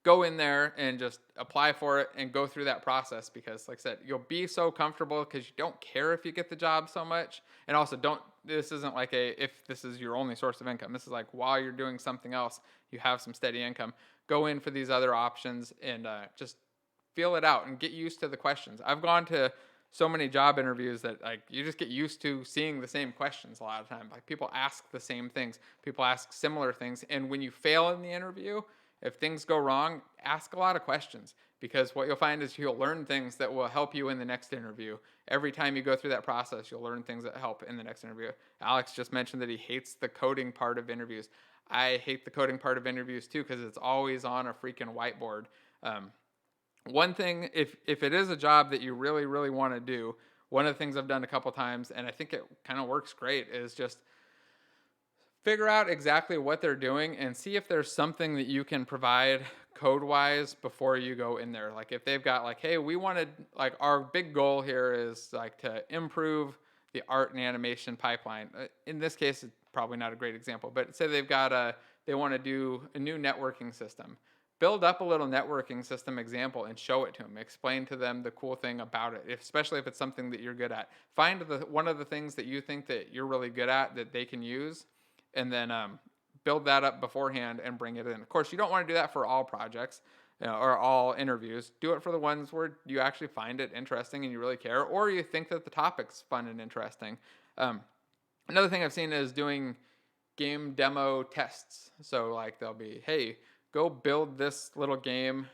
Go in there and just apply for it and go through that process, because like I said, you'll be so comfortable because you don't care if you get the job so much. And also, this isn't like if this is your only source of income. This is like while you're doing something else, you have some steady income. Go in for these other options and just feel it out and get used to the questions. I've gone to so many job interviews that like you just get used to seeing the same questions a lot of times. Like, people ask the same things, people ask similar things, and when you fail in the interview, if things go wrong, ask a lot of questions, because what you'll find is you'll learn things that will help you in the next interview. Every time you go through that process, you'll learn things that help in the next interview. Alex just mentioned that he hates the coding part of interviews. I hate the coding part of interviews too, because it's always on a freaking whiteboard. One thing, if it is a job that you really, really want to do, one of the things I've done a couple times, and I think it kind of works great, is just figure out exactly what they're doing and see if there's something that you can provide code-wise before you go in there. Like, if they've got like, hey, we wanted, like, our big goal here is like to improve the art and animation pipeline. In this case, it's probably not a great example, but say they've got they want to do a new networking system. Build up a little networking system example and show it to them. Explain to them the cool thing about it, especially if it's something that you're good at. Find one of the things that you think that you're really good at that they can use, and then build that up beforehand and bring it in. Of course, you don't want to do that for all projects. or all interviews. Do it for the ones where you actually find it interesting and you really care, or you think that the topic's fun and interesting. Another thing I've seen is doing game demo tests. So like they'll be, hey, go build this little game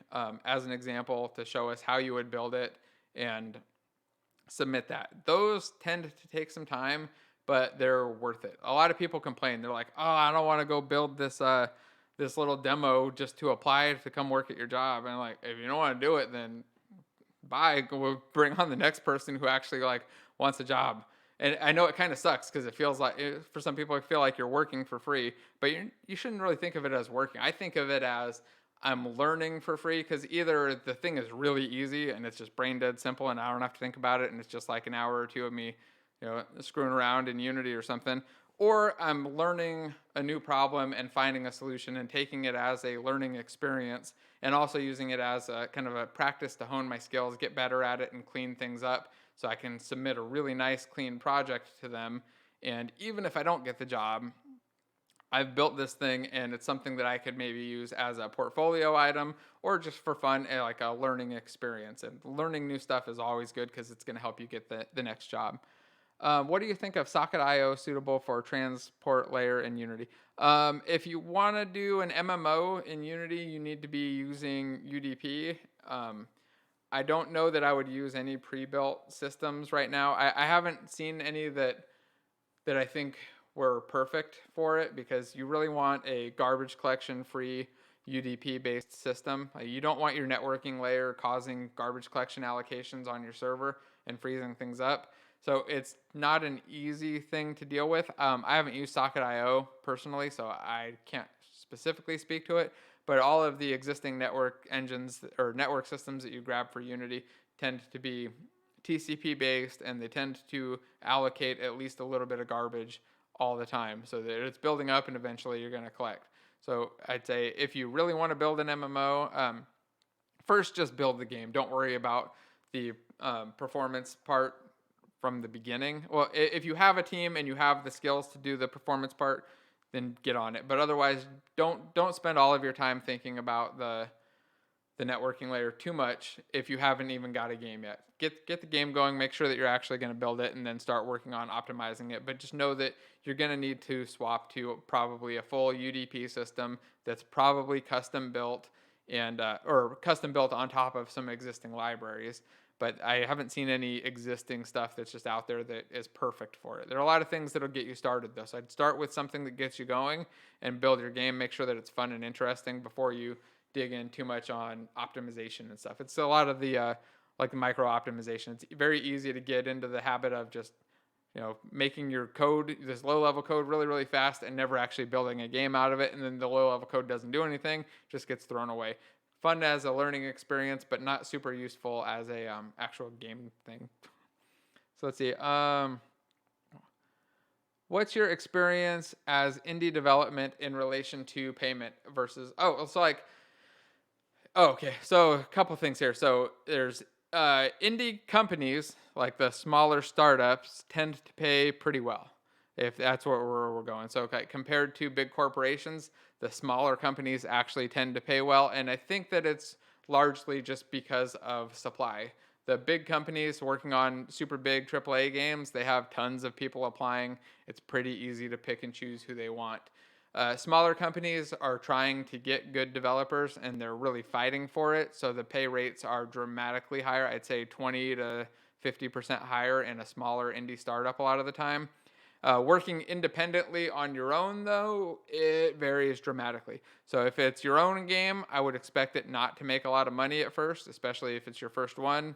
as an example to show us how you would build it and submit that. Those tend to take some time, but they're worth it. A lot of people complain. They're like, oh, I don't want to go build this little demo just to apply to come work at your job. And I'm like, if you don't want to do it, then bye. We'll bring on the next person who actually like wants a job. And I know it kind of sucks because it feels like, for some people, it feel like you're working for free, but you shouldn't really think of it as working. I think of it as I'm learning for free, because either the thing is really easy and it's just brain dead simple and I don't have to think about it and it's just like an hour or two of me, screwing around in Unity or something, or I'm learning a new problem and finding a solution and taking it as a learning experience and also using it as a kind of a practice to hone my skills, get better at it, and clean things up so I can submit a really nice, clean project to them. And even if I don't get the job, I've built this thing and it's something that I could maybe use as a portfolio item or just for fun, like a learning experience. And learning new stuff is always good because it's going to help you get the next job. What do you think of Socket.io suitable for transport layer in Unity? If you want to do an MMO in Unity, you need to be using UDP. I don't know that I would use any pre-built systems right now. I haven't seen any that I think were perfect for it, because you really want a garbage collection free UDP based system. You don't want your networking layer causing garbage collection allocations on your server and freezing things up. So it's not an easy thing to deal with. I haven't used Socket.io personally, so I can't specifically speak to it, but all of the existing network engines or network systems that you grab for Unity tend to be TCP based, and they tend to allocate at least a little bit of garbage all the time so that it's building up and eventually you're going to collect. So I'd say if you really want to build an MMO, first just build the game. Don't worry about the performance part from the beginning. Well, if you have a team and you have the skills to do the performance part, then get on it. But otherwise, don't spend all of your time thinking about the networking layer too much if you haven't even got a game yet. Get the game going, make sure that you're actually going to build it, and then start working on optimizing it. But just know that you're going to need to swap to probably a full UDP system that's probably custom built and or custom built on top of some existing libraries. But I haven't seen any existing stuff that's just out there that is perfect for it. There are a lot of things that'll get you started though. So I'd start with something that gets you going and build your game. Make sure that it's fun and interesting before you dig in too much on optimization and stuff. It's a lot of the like the micro optimization. It's very easy to get into the habit of just making your code, this low level code, really really fast and never actually building a game out of it, and then the low level code doesn't do anything, just gets thrown away. Fun as a learning experience, but not super useful as a actual game thing. So let's see. What's your experience as indie development in relation to payment versus? Okay. So a couple things here. So there's indie companies, like the smaller startups, tend to pay pretty well, if that's where we're going. So compared to big corporations, the smaller companies actually tend to pay well. And I think that it's largely just because of supply. The big companies working on super big AAA games, they have tons of people applying. It's pretty easy to pick and choose who they want. Smaller companies are trying to get good developers and they're really fighting for it. So the pay rates are dramatically higher. I'd say 20 to 50% higher in a smaller indie startup a lot of the time. Working independently on your own, though, it varies dramatically. So if it's your own game, I would expect it not to make a lot of money at first, especially if it's your first one.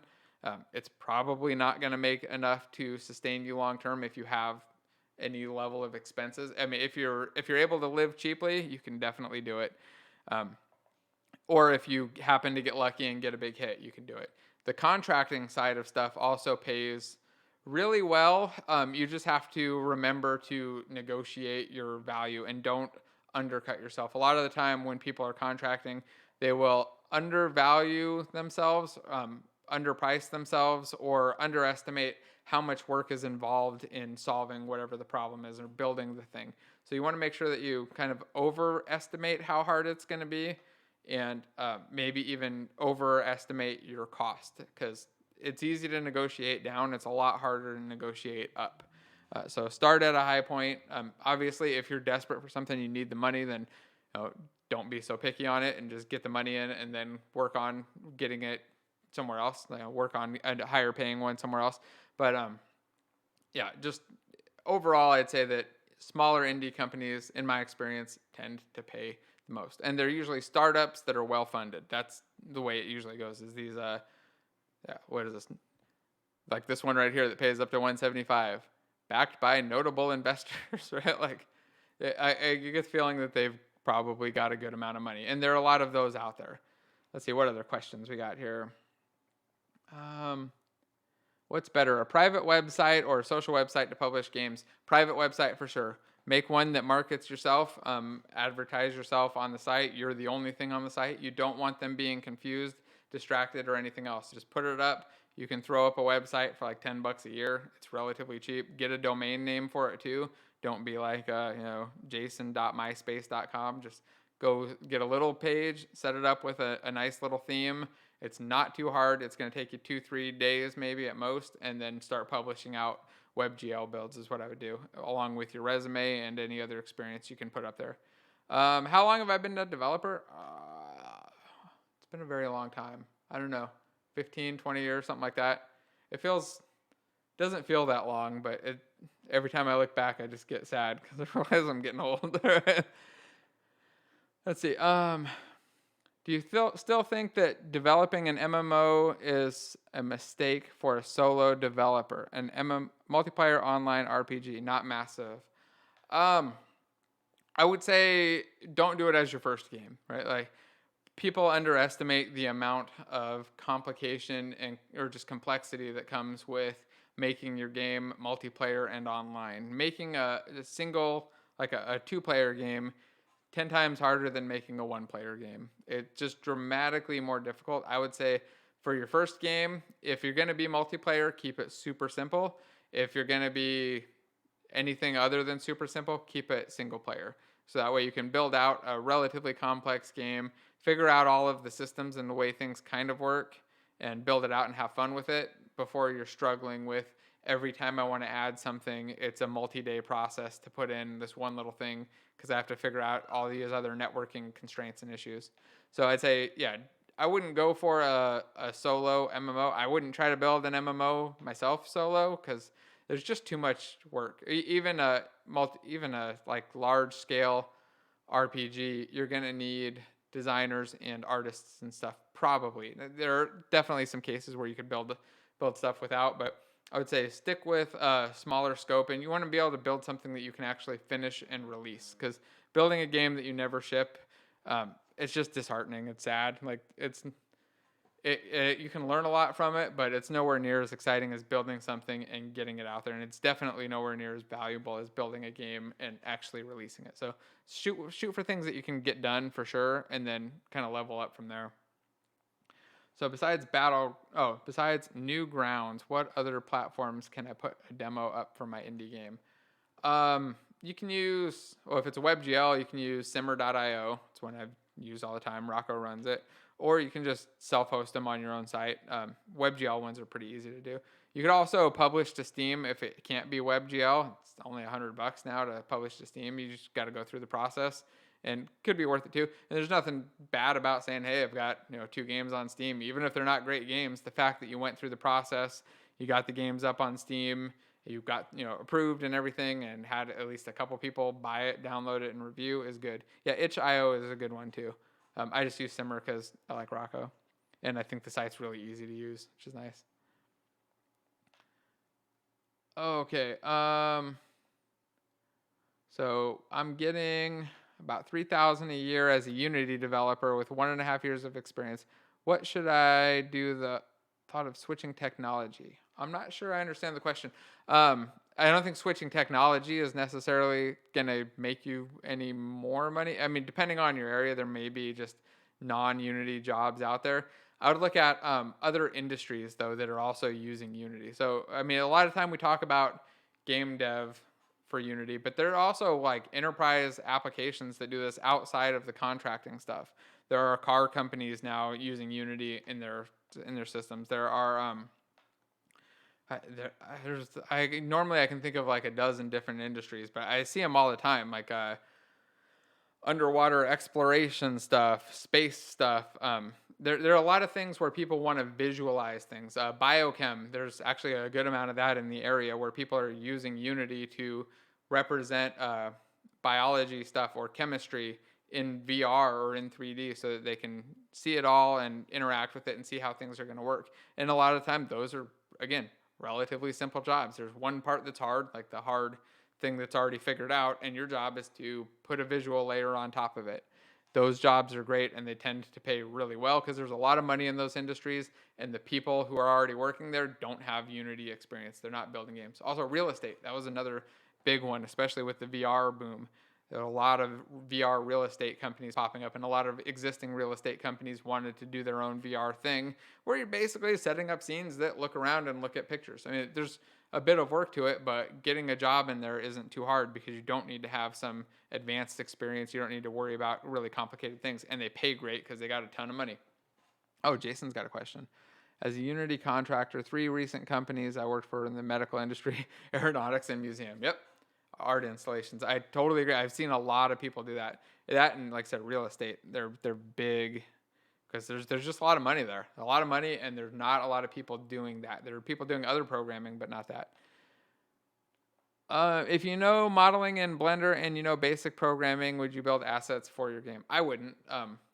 It's probably not going to make enough to sustain you long term if you have any level of expenses. I mean, if you're able to live cheaply, you can definitely do it. Or if you happen to get lucky and get a big hit, you can do it. The contracting side of stuff also pays really well. You just have to remember to negotiate your value and don't undercut yourself. A lot of the time when people are contracting, they will undervalue themselves, underprice themselves, or underestimate how much work is involved in solving whatever the problem is or building the thing. So you want to make sure that you kind of overestimate how hard it's going to be and maybe even overestimate your cost, because it's easy to negotiate down. It's a lot harder to negotiate up. So start at a high point. Obviously, if you're desperate for something, you need the money, then don't be so picky on it and just get the money in and then work on getting it somewhere else. Work on a higher paying one somewhere else. But yeah, just overall, I'd say that smaller indie companies, in my experience, tend to pay the most, and they're usually startups that are well funded. That's the way it usually goes. Is these what is this? Like this one right here that pays up to 175, backed by notable investors, right? Like, I get the feeling that they've probably got a good amount of money, and there are a lot of those out there. Let's see what other questions we got here. What's better, a private website or a social website to publish games? Private website for sure. Make one that markets yourself, advertise yourself on the site. You're the only thing on the site. You don't want them being confused, distracted, or anything else. Just put it up. You can throw up a website for like $10 a year. It's relatively cheap. Get a domain name for it too. Don't be like jason.myspace.com. Just go get a little page, set it up with a nice little theme. It's not too hard. It's going to take you 2-3 days maybe at most, and then start publishing out WebGL builds is what I would do, along with your resume and any other experience you can put up there. How long have I been a developer? It's been a very long time. I don't know, 15, 20 years, something like that. Doesn't feel that long, but every time I look back, I just get sad because I realize I'm getting old. Let's see. Do you still think that developing an MMO is a mistake for a solo developer? An multiplayer online RPG, not massive. I would say don't do it as your first game, right? Like, people underestimate the amount of complication or just complexity that comes with making your game multiplayer and online. Making a single, like a 2-player game, 10 times harder than making a 1-player game. It's just dramatically more difficult. I would say for your first game, if you're going to be multiplayer, keep it super simple. If you're going to be anything other than super simple, keep it single player. So that way you can build out a relatively complex game, figure out all of the systems and the way things kind of work, and build it out and have fun with it before you're struggling with every time I want to add something, it's a multi-day process to put in this one little thing because I have to figure out all these other networking constraints and issues. So I'd say, yeah, I wouldn't go for a solo MMO. I wouldn't try to build an MMO myself solo because there's just too much work. Even a like large scale RPG, you're gonna need designers and artists and stuff. Probably there are definitely some cases where you could build stuff without, but I would say stick with a smaller scope, and you want to be able to build something that you can actually finish and release. Because building a game that you never ship, it's just disheartening. It's sad. Like you can learn a lot from it, but it's nowhere near as exciting as building something and getting it out there. And it's definitely nowhere near as valuable as building a game and actually releasing it. So shoot for things that you can get done for sure, and then kind of level up from there. So besides Newgrounds, what other platforms can I put a demo up for my indie game? You can use, if it's a WebGL, you can use simmer.io. It's one I've used all the time. Rocco runs it. Or you can just self-host them on your own site. WebGL ones are pretty easy to do. You could also publish to Steam if it can't be WebGL. It's only $100 now to publish to Steam. You just got to go through the process. And could be worth it too. And there's nothing bad about saying, hey, I've got 2 games on Steam. Even if they're not great games, the fact that you went through the process, you got the games up on Steam, you got approved and everything, and had at least a couple people buy it, download it, and review is good. Yeah, itch.io is a good one too. I just use Simmer because I like Rocco, and I think the site's really easy to use, which is nice. Okay. So I'm getting about $3,000 a year as a Unity developer with 1.5 years of experience. What should I do? The thought of switching technology. I'm not sure I understand the question. I don't think switching technology is necessarily going to make you any more money. I mean, depending on your area, there may be just non-Unity jobs out there. I would look at other industries, though, that are also using Unity. So, I mean, a lot of time we talk about game dev for Unity, but there are also like enterprise applications that do this outside of the contracting stuff. There are car companies now using Unity in their systems. There are normally I can think of like a dozen different industries, but I see them all the time, like underwater exploration stuff, space stuff. There are a lot of things where people want to visualize things. Biochem, there's actually a good amount of that in the area where people are using Unity to represent biology stuff or chemistry in VR or in 3D so that they can see it all and interact with it and see how things are going to work. And a lot of the time, those are, again, relatively simple jobs. There's one part that's hard, like the hard thing that's already figured out, and your job is to put a visual layer on top of it. Those jobs are great, and they tend to pay really well because there's a lot of money in those industries, and the people who are already working there don't have Unity experience. They're not building games. Also, real estate. That was another big one, especially with the VR boom. There are a lot of VR real estate companies popping up, and a lot of existing real estate companies wanted to do their own VR thing, where you're basically setting up scenes that look around and look at pictures. I mean, there's a bit of work to it, but getting a job in there isn't too hard because you don't need to have some advanced experience. You don't need to worry about really complicated things, and they pay great because they got a ton of money. Oh, Jason's got a question. As a Unity contractor, 3 recent companies I worked for in the medical industry, aeronautics, and museum. Yep. Art installations. I totally agree. I've seen a lot of people do that. That and, like I said, real estate. They're big because there's just a lot of money there. A lot of money, and there's not a lot of people doing that. There are people doing other programming, but not that. If you know modeling in Blender and you know basic programming, would you build assets for your game? I wouldn't,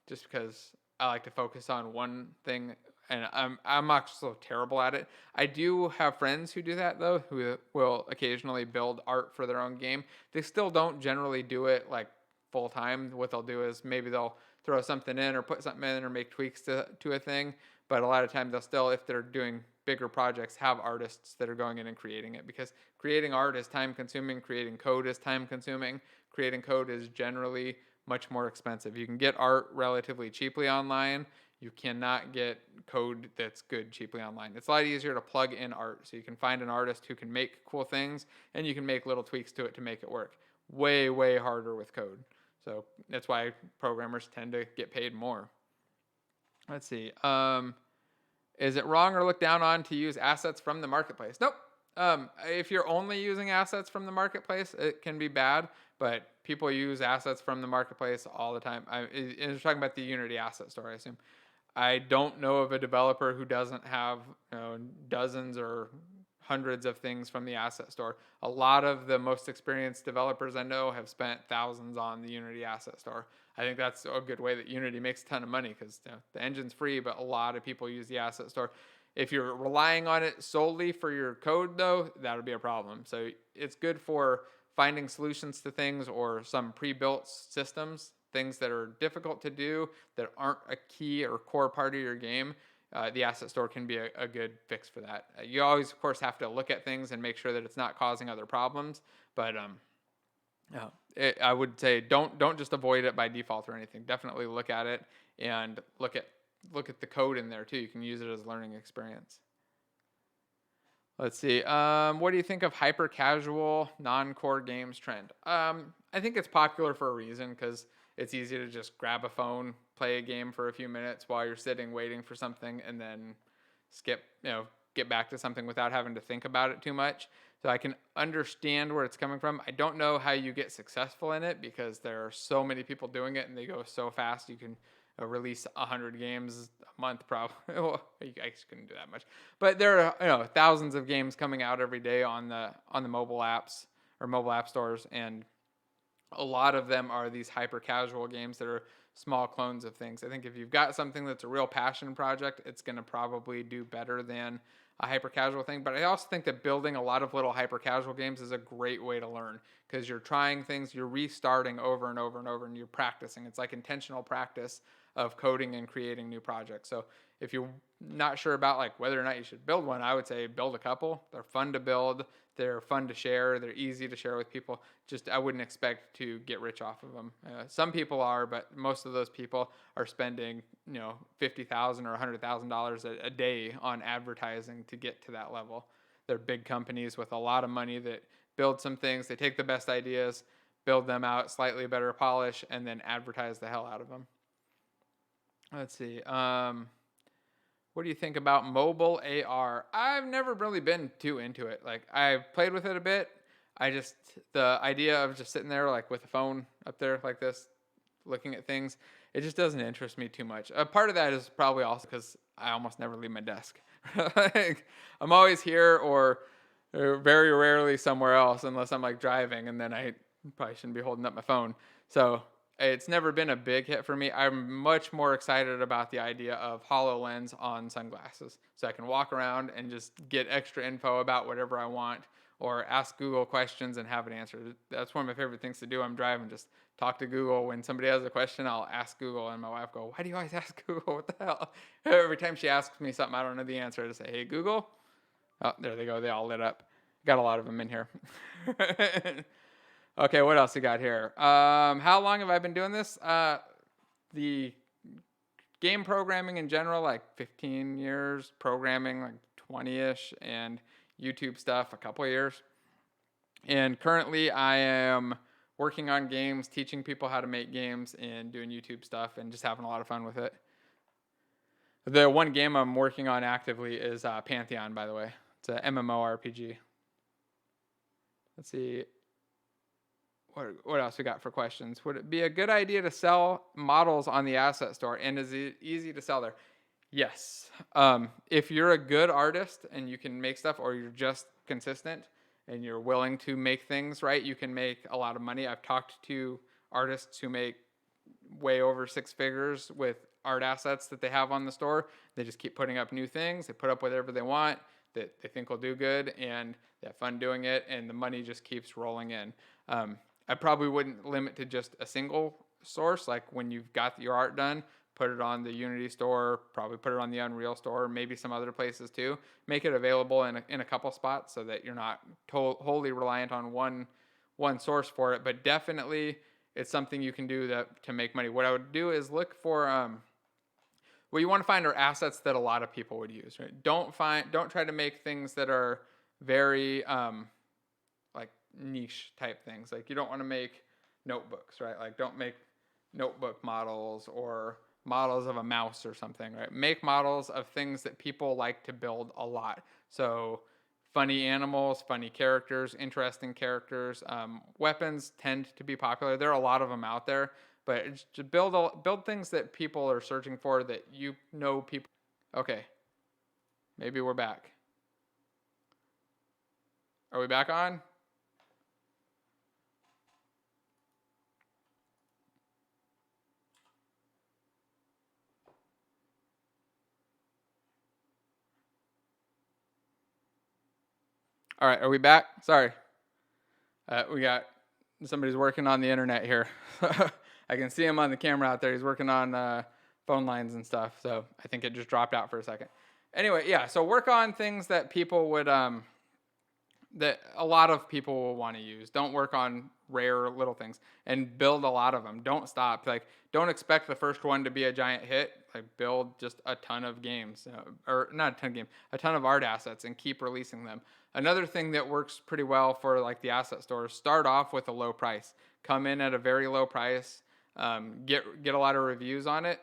just because I like to focus on one thing, and I'm actually so terrible at it. I do have friends who do that though, who will occasionally build art for their own game. They still don't generally do it like full time. What they'll do is maybe they'll throw something in or put something in or make tweaks to a thing. But a lot of times they'll still, if they're doing bigger projects, have artists that are going in and creating it, because creating art is time consuming, creating code is time consuming. Creating code is generally much more expensive. You can get art relatively cheaply online. You cannot get code that's good cheaply online. It's a lot easier to plug in art. So you can find an artist who can make cool things and you can make little tweaks to it to make it work. Way, way harder with code. So that's why programmers tend to get paid more. Let's see. Is it wrong or looked down on to use assets from the marketplace? Nope. If you're only using assets from the marketplace, it can be bad, but people use assets from the marketplace all the time. You're talking about the Unity asset store, I assume. I don't know of a developer who doesn't have dozens or hundreds of things from the asset store. A lot of the most experienced developers I know have spent thousands on the Unity asset store. I think that's a good way that Unity makes a ton of money because the engine's free, but a lot of people use the asset store. If you're relying on it solely for your code, though, that would be a problem. So it's good for finding solutions to things or some pre-built systems, things that are difficult to do, that aren't a key or core part of your game. The asset store can be a good fix for that. You always, of course, have to look at things and make sure that it's not causing other problems. But I would say don't just avoid it by default or anything. Definitely look at it and look at the code in there too. You can use it as a learning experience. Let's see. What do you think of hyper casual non-core games trend? I think it's popular for a reason because it's easy to just grab a phone, play a game for a few minutes while you're sitting waiting for something, and then get back to something without having to think about it too much. So I can understand where it's coming from. I don't know how you get successful in it because there are so many people doing it and they go so fast. You can release 100 games a month probably. Well, I guess couldn't do that much. But there are thousands of games coming out every day on the mobile apps or mobile app stores, and a lot of them are these hyper casual games that are small clones of things. I think if you've got something that's a real passion project, it's going to probably do better than a hyper casual thing. But I also think that building a lot of little hyper casual games is a great way to learn because you're trying things, you're restarting over and over and over, and you're practicing. It's like intentional practice of coding and creating new projects. So if you're not sure about like whether or not you should build one, I would say build a couple. They're fun to build. They're fun to share. They're easy to share with people. Just I wouldn't expect to get rich off of them. Some people are, but most of those people are spending $50,000 or $100,000 a day on advertising to get to that level. They're big companies with a lot of money that build some things. They take the best ideas, build them out, slightly better polish, and then advertise the hell out of them. Let's see. What do you think about mobile AR? I've never really been too into it. Like, I've played with it a bit. The idea of just sitting there like with a phone up there like this, looking at things, it just doesn't interest me too much. A part of that is probably also because I almost never leave my desk. Like, I'm always here or very rarely somewhere else unless I'm like driving, and then I probably shouldn't be holding up my phone. So it's never been a big hit for me. I'm much more excited about the idea of HoloLens on sunglasses. So I can walk around and just get extra info about whatever I want, or ask Google questions and have it answered. That's one of my favorite things to do. I'm driving, just talk to Google. When somebody has a question, I'll ask Google, and my wife go, "Why do you always ask Google? What the hell?" Every time she asks me something I don't know the answer, I just say, "Hey, Google." Oh, there they go. They all lit up. Got a lot of them in here. Okay, what else we got here? How long have I been doing this? The game programming in general, like 15 years. Programming, like 20-ish. And YouTube stuff, a couple of years. And currently I am working on games, teaching people how to make games, and doing YouTube stuff, and just having a lot of fun with it. The one game I'm working on actively is Pantheon, by the way. It's a MMORPG. Let's see. What else we got for questions? Would it be a good idea to sell models on the asset store, and is it easy to sell there? Yes. If you're a good artist and you can make stuff, or you're just consistent and you're willing to make things right, you can make a lot of money. I've talked to artists who make way over 6 figures with art assets that they have on the store. They just keep putting up new things. They put up whatever they want that they think will do good, and they have fun doing it, and the money just keeps rolling in. I probably wouldn't limit to just a single source. Like, when you've got your art done, put it on the Unity store, probably put it on the Unreal store, maybe some other places too. Make it available in a couple spots so that you're not wholly reliant on one source for it. But definitely, it's something you can do to make money. What I would do is look for what you want to find are assets that a lot of people would use. Right? Don't try to make things that are very like niche type things. Like, you don't want to make notebooks, right? Like, don't make notebook models or models of a mouse or something, right? Make models of things that people like to build a lot. So funny animals, funny characters, interesting characters. Weapons tend to be popular. There are a lot of them out there, but it's to build things that people are searching for, that people. Okay, maybe we're back. Are we back on? All right, are we back? Sorry. We got somebody's working on the internet here. I can see him on the camera out there. He's working on phone lines and stuff. So I think it just dropped out for a second. Anyway, yeah. So work on things that people would that a lot of people will want to use. Don't work on rare little things, and build a lot of them. Don't stop. Like, don't expect the first one to be a giant hit. Like, build just a ton of games, or not a ton of games, a ton of art assets, and keep releasing them. Another thing that works pretty well for like the asset stores, start off with a low price. Come in at a very low price, get a lot of reviews on it,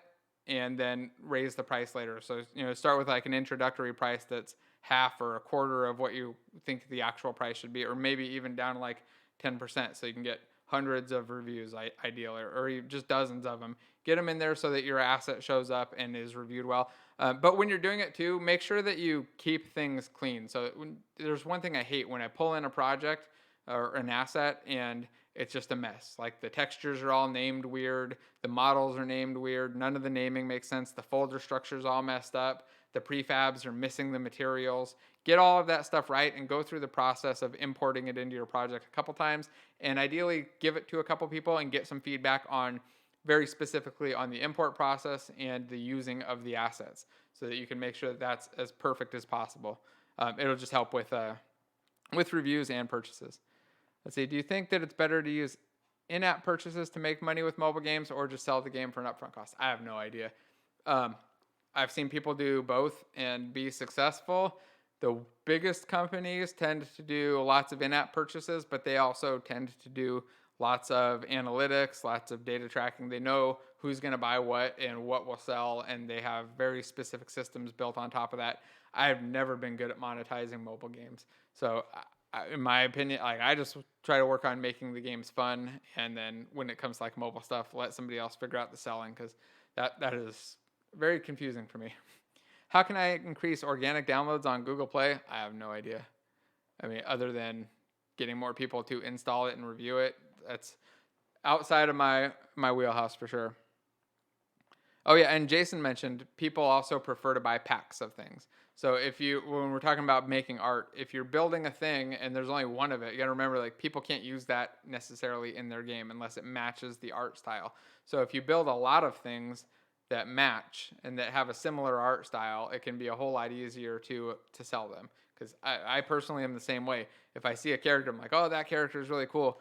and then raise the price later. So, start with like an introductory price that's half or a quarter of what you think the actual price should be, or maybe even down to like 10%, so you can get hundreds of reviews ideally, or just dozens of them. Get them in there so that your asset shows up and is reviewed well. But when you're doing it too, make sure that you keep things clean. So there's one thing I hate: when I pull in a project or an asset and it's just a mess. Like, the textures are all named weird, the models are named weird, none of the naming makes sense, the folder structure's all messed up, the prefabs are missing the materials. Get all of that stuff right and go through the process of importing it into your project a couple times, and ideally give it to a couple people and get some feedback on very specifically on the import process and the using of the assets, so that you can make sure that that's as perfect as possible. It'll just help with reviews and purchases. Let's see, do you think that it's better to use in-app purchases to make money with mobile games, or just sell the game for an upfront cost? I have no idea. I've seen people do both and be successful. The biggest companies tend to do lots of in-app purchases, but they also tend to do lots of analytics, lots of data tracking. They know who's going to buy what and what will sell, and they have very specific systems built on top of that. I've never been good at monetizing mobile games. So in my opinion, like I just try to work on making the games fun, and then when it comes to like mobile stuff, let somebody else figure out the selling, because that is very confusing for me. How can I increase organic downloads on Google Play? I have no idea. I mean, other than getting more people to install it and review it, that's outside of my wheelhouse for sure. Oh yeah, and Jason mentioned people also prefer to buy packs of things. So when we're talking about making art, if you're building a thing and there's only one of it, you got to remember like people can't use that necessarily in their game unless it matches the art style. So if you build a lot of things that match and that have a similar art style, it can be a whole lot easier to sell them. Because I personally am the same way. If I see a character, I'm like, oh, that character is really cool,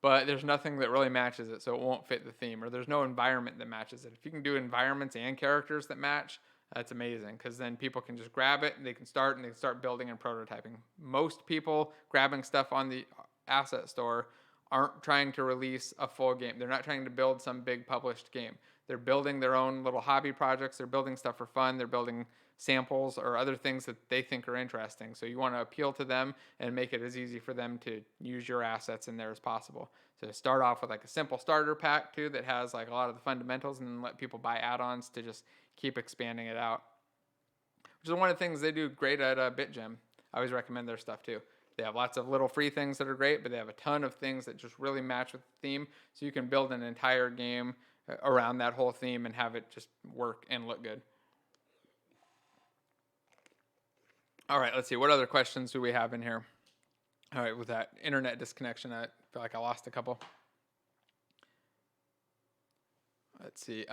but there's nothing that really matches it, so it won't fit the theme, or there's no environment that matches it. If you can do environments and characters that match, that's amazing, because then people can just grab it and they can start building and prototyping. Most people grabbing stuff on the asset store aren't trying to release a full game. They're not trying to build some big published game. They're building their own little hobby projects. They're building stuff for fun. They're building samples or other things that they think are interesting. So you want to appeal to them and make it as easy for them to use your assets in there as possible. So start off with like a simple starter pack too that has like a lot of the fundamentals, and then let people buy add-ons to just keep expanding it out. Which is one of the things they do great at BitGem. I always recommend their stuff too. They have lots of little free things that are great, but they have a ton of things that just really match with the theme. So you can build an entire game around that whole theme and have it just work and look good. All right, let's see. What other questions do we have in here? All right, with that internet disconnection, I feel like I lost a couple. Let's see.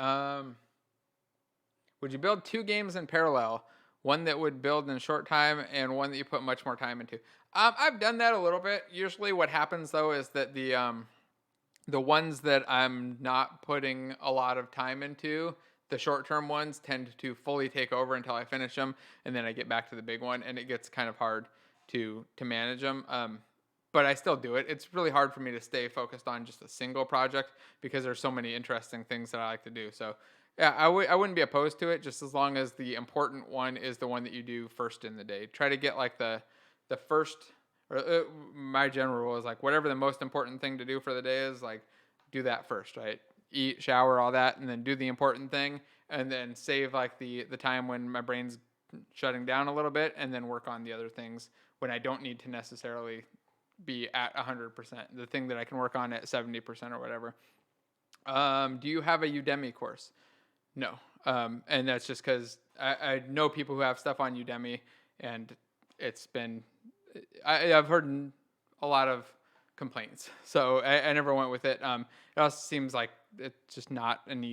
Would you build 2 games in parallel? One that would build in a short time and one that you put much more time into. I've done that a little bit. Usually what happens though is that the ones that I'm not putting a lot of time into, the short-term ones tend to fully take over until I finish them, and then I get back to the big one, and it gets kind of hard to manage them. But I still do it. It's really hard for me to stay focused on just a single project because there's so many interesting things that I like to do. So yeah, I wouldn't be opposed to it, just as long as the important one is the one that you do first in the day. Try to get like the first, or my general rule is like whatever the most important thing to do for the day is, like do that first, right? Eat, shower, all that, and then do the important thing, and then save like the time when my brain's shutting down a little bit, and then work on the other things when I don't need to necessarily be at 100%. The thing that I can work on at 70% or whatever. Do you have a Udemy course? No. And that's just because I know people who have stuff on Udemy, and it's been, I've heard a lot of complaints. So I never went with it. It also seems like it's just not an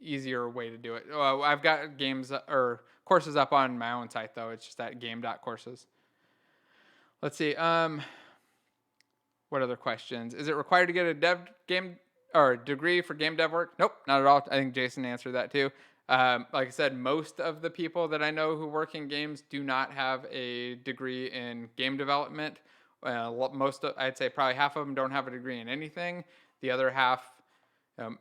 easier way to do it. I've got games or courses up on my own site though. It's just at game.courses. Let's see. What other questions? Is it required to get a dev game or degree for game dev work? Nope, not at all. I think Jason answered that too. Like I said, most of the people that I know who work in games do not have a degree in game development. I'd say probably half of them don't have a degree in anything. The other half,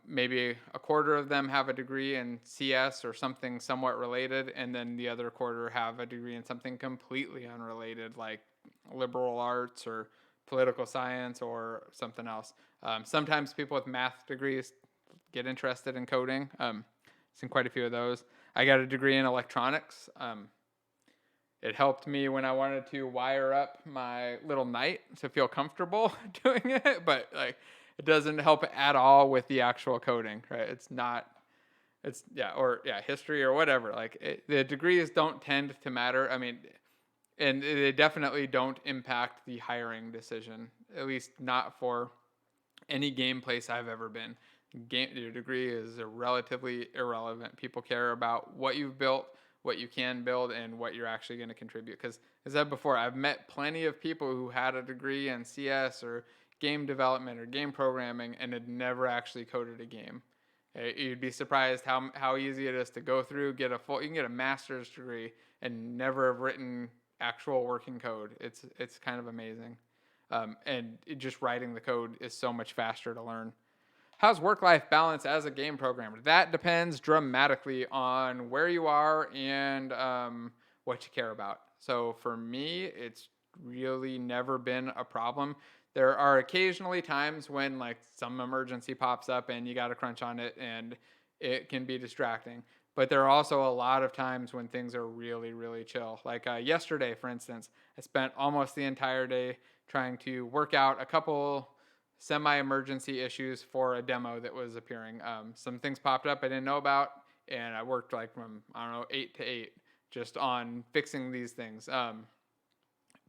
maybe a quarter of them have a degree in CS or something somewhat related, and then the other quarter have a degree in something completely unrelated, like liberal arts or political science or something else. Sometimes people with math degrees get interested in coding. Seen quite a few of those. I got a degree in electronics. It helped me when I wanted to wire up my little Knight to feel comfortable doing it, but like it doesn't help at all with the actual coding, right? History or whatever. Like the degrees don't tend to matter. I mean, and they definitely don't impact the hiring decision, at least not for any game place I've ever been. Your degree is relatively irrelevant. People care about what you've built, what you can build, and what you're actually going to contribute. Because as I said before, I've met plenty of people who had a degree in CS or game development or game programming and had never actually coded a game. You'd be surprised how easy it is to go through, you can get a master's degree and never have written actual working code. It's kind of amazing. And just writing the code is so much faster to learn. How's work-life balance as a game programmer? That depends dramatically on where you are and what you care about. So for me, it's really never been a problem. There are occasionally times when like some emergency pops up and you got to crunch on it and it can be distracting. But there are also a lot of times when things are really, really chill. Like yesterday, for instance, I spent almost the entire day trying to work out a couple semi-emergency issues for a demo that was appearing. Some things popped up I didn't know about, and I worked like from, I don't know, 8 to 8 just on fixing these things.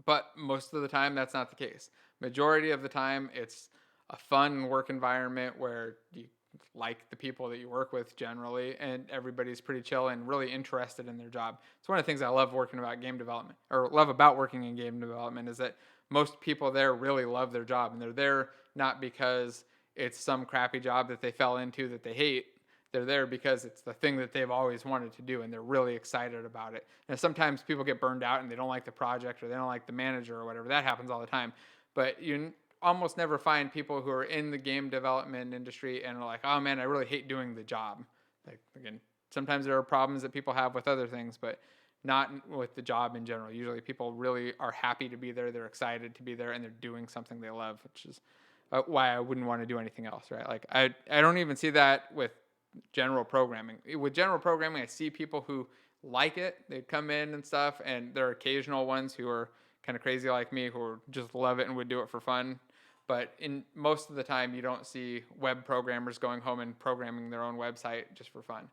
But most of the time, that's not the case. Majority of the time, it's a fun work environment where you like the people that you work with generally, and everybody's pretty chill and really interested in their job. It's one of the things I love working about game development, or love about working in game development, is that most people there really love their job, and they're there not because it's some crappy job that they fell into that they hate. They're there because it's the thing that they've always wanted to do, and they're really excited about it. And sometimes people get burned out and they don't like the project or they don't like the manager or whatever. That happens all the time. But you almost never find people who are in the game development industry and are like, oh man, I really hate doing the job. Like, again, sometimes there are problems that people have with other things, but not with the job in general. Usually people really are happy to be there, they're excited to be there, and they're doing something they love, which is why I wouldn't want to do anything else, right? Like I don't even see that with general programming. With general programming, I see people who like it. They come in and stuff, and there are occasional ones who are kind of crazy like me who just love it and would do it for fun. But in most of the time, you don't see web programmers going home and programming their own website just for fun.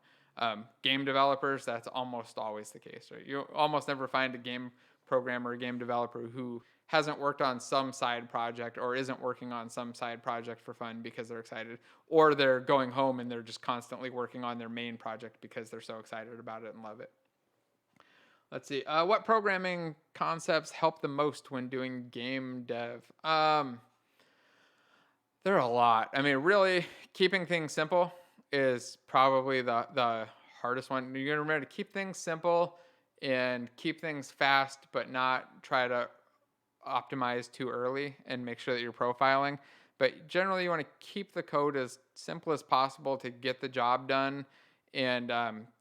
Game developers, that's almost always the case, right? You almost never find a game programmer, a game developer who hasn't worked on some side project or isn't working on some side project for fun because they're excited, or they're going home and they're just constantly working on their main project because they're so excited about it and love it. Let's see. What programming concepts help the most when doing game dev? There are a lot. I mean, really, keeping things simple is probably the hardest one. You're going to remember to keep things simple and keep things fast, but not try to optimize too early and make sure that you're profiling. But generally, you want to keep the code as simple as possible to get the job done, and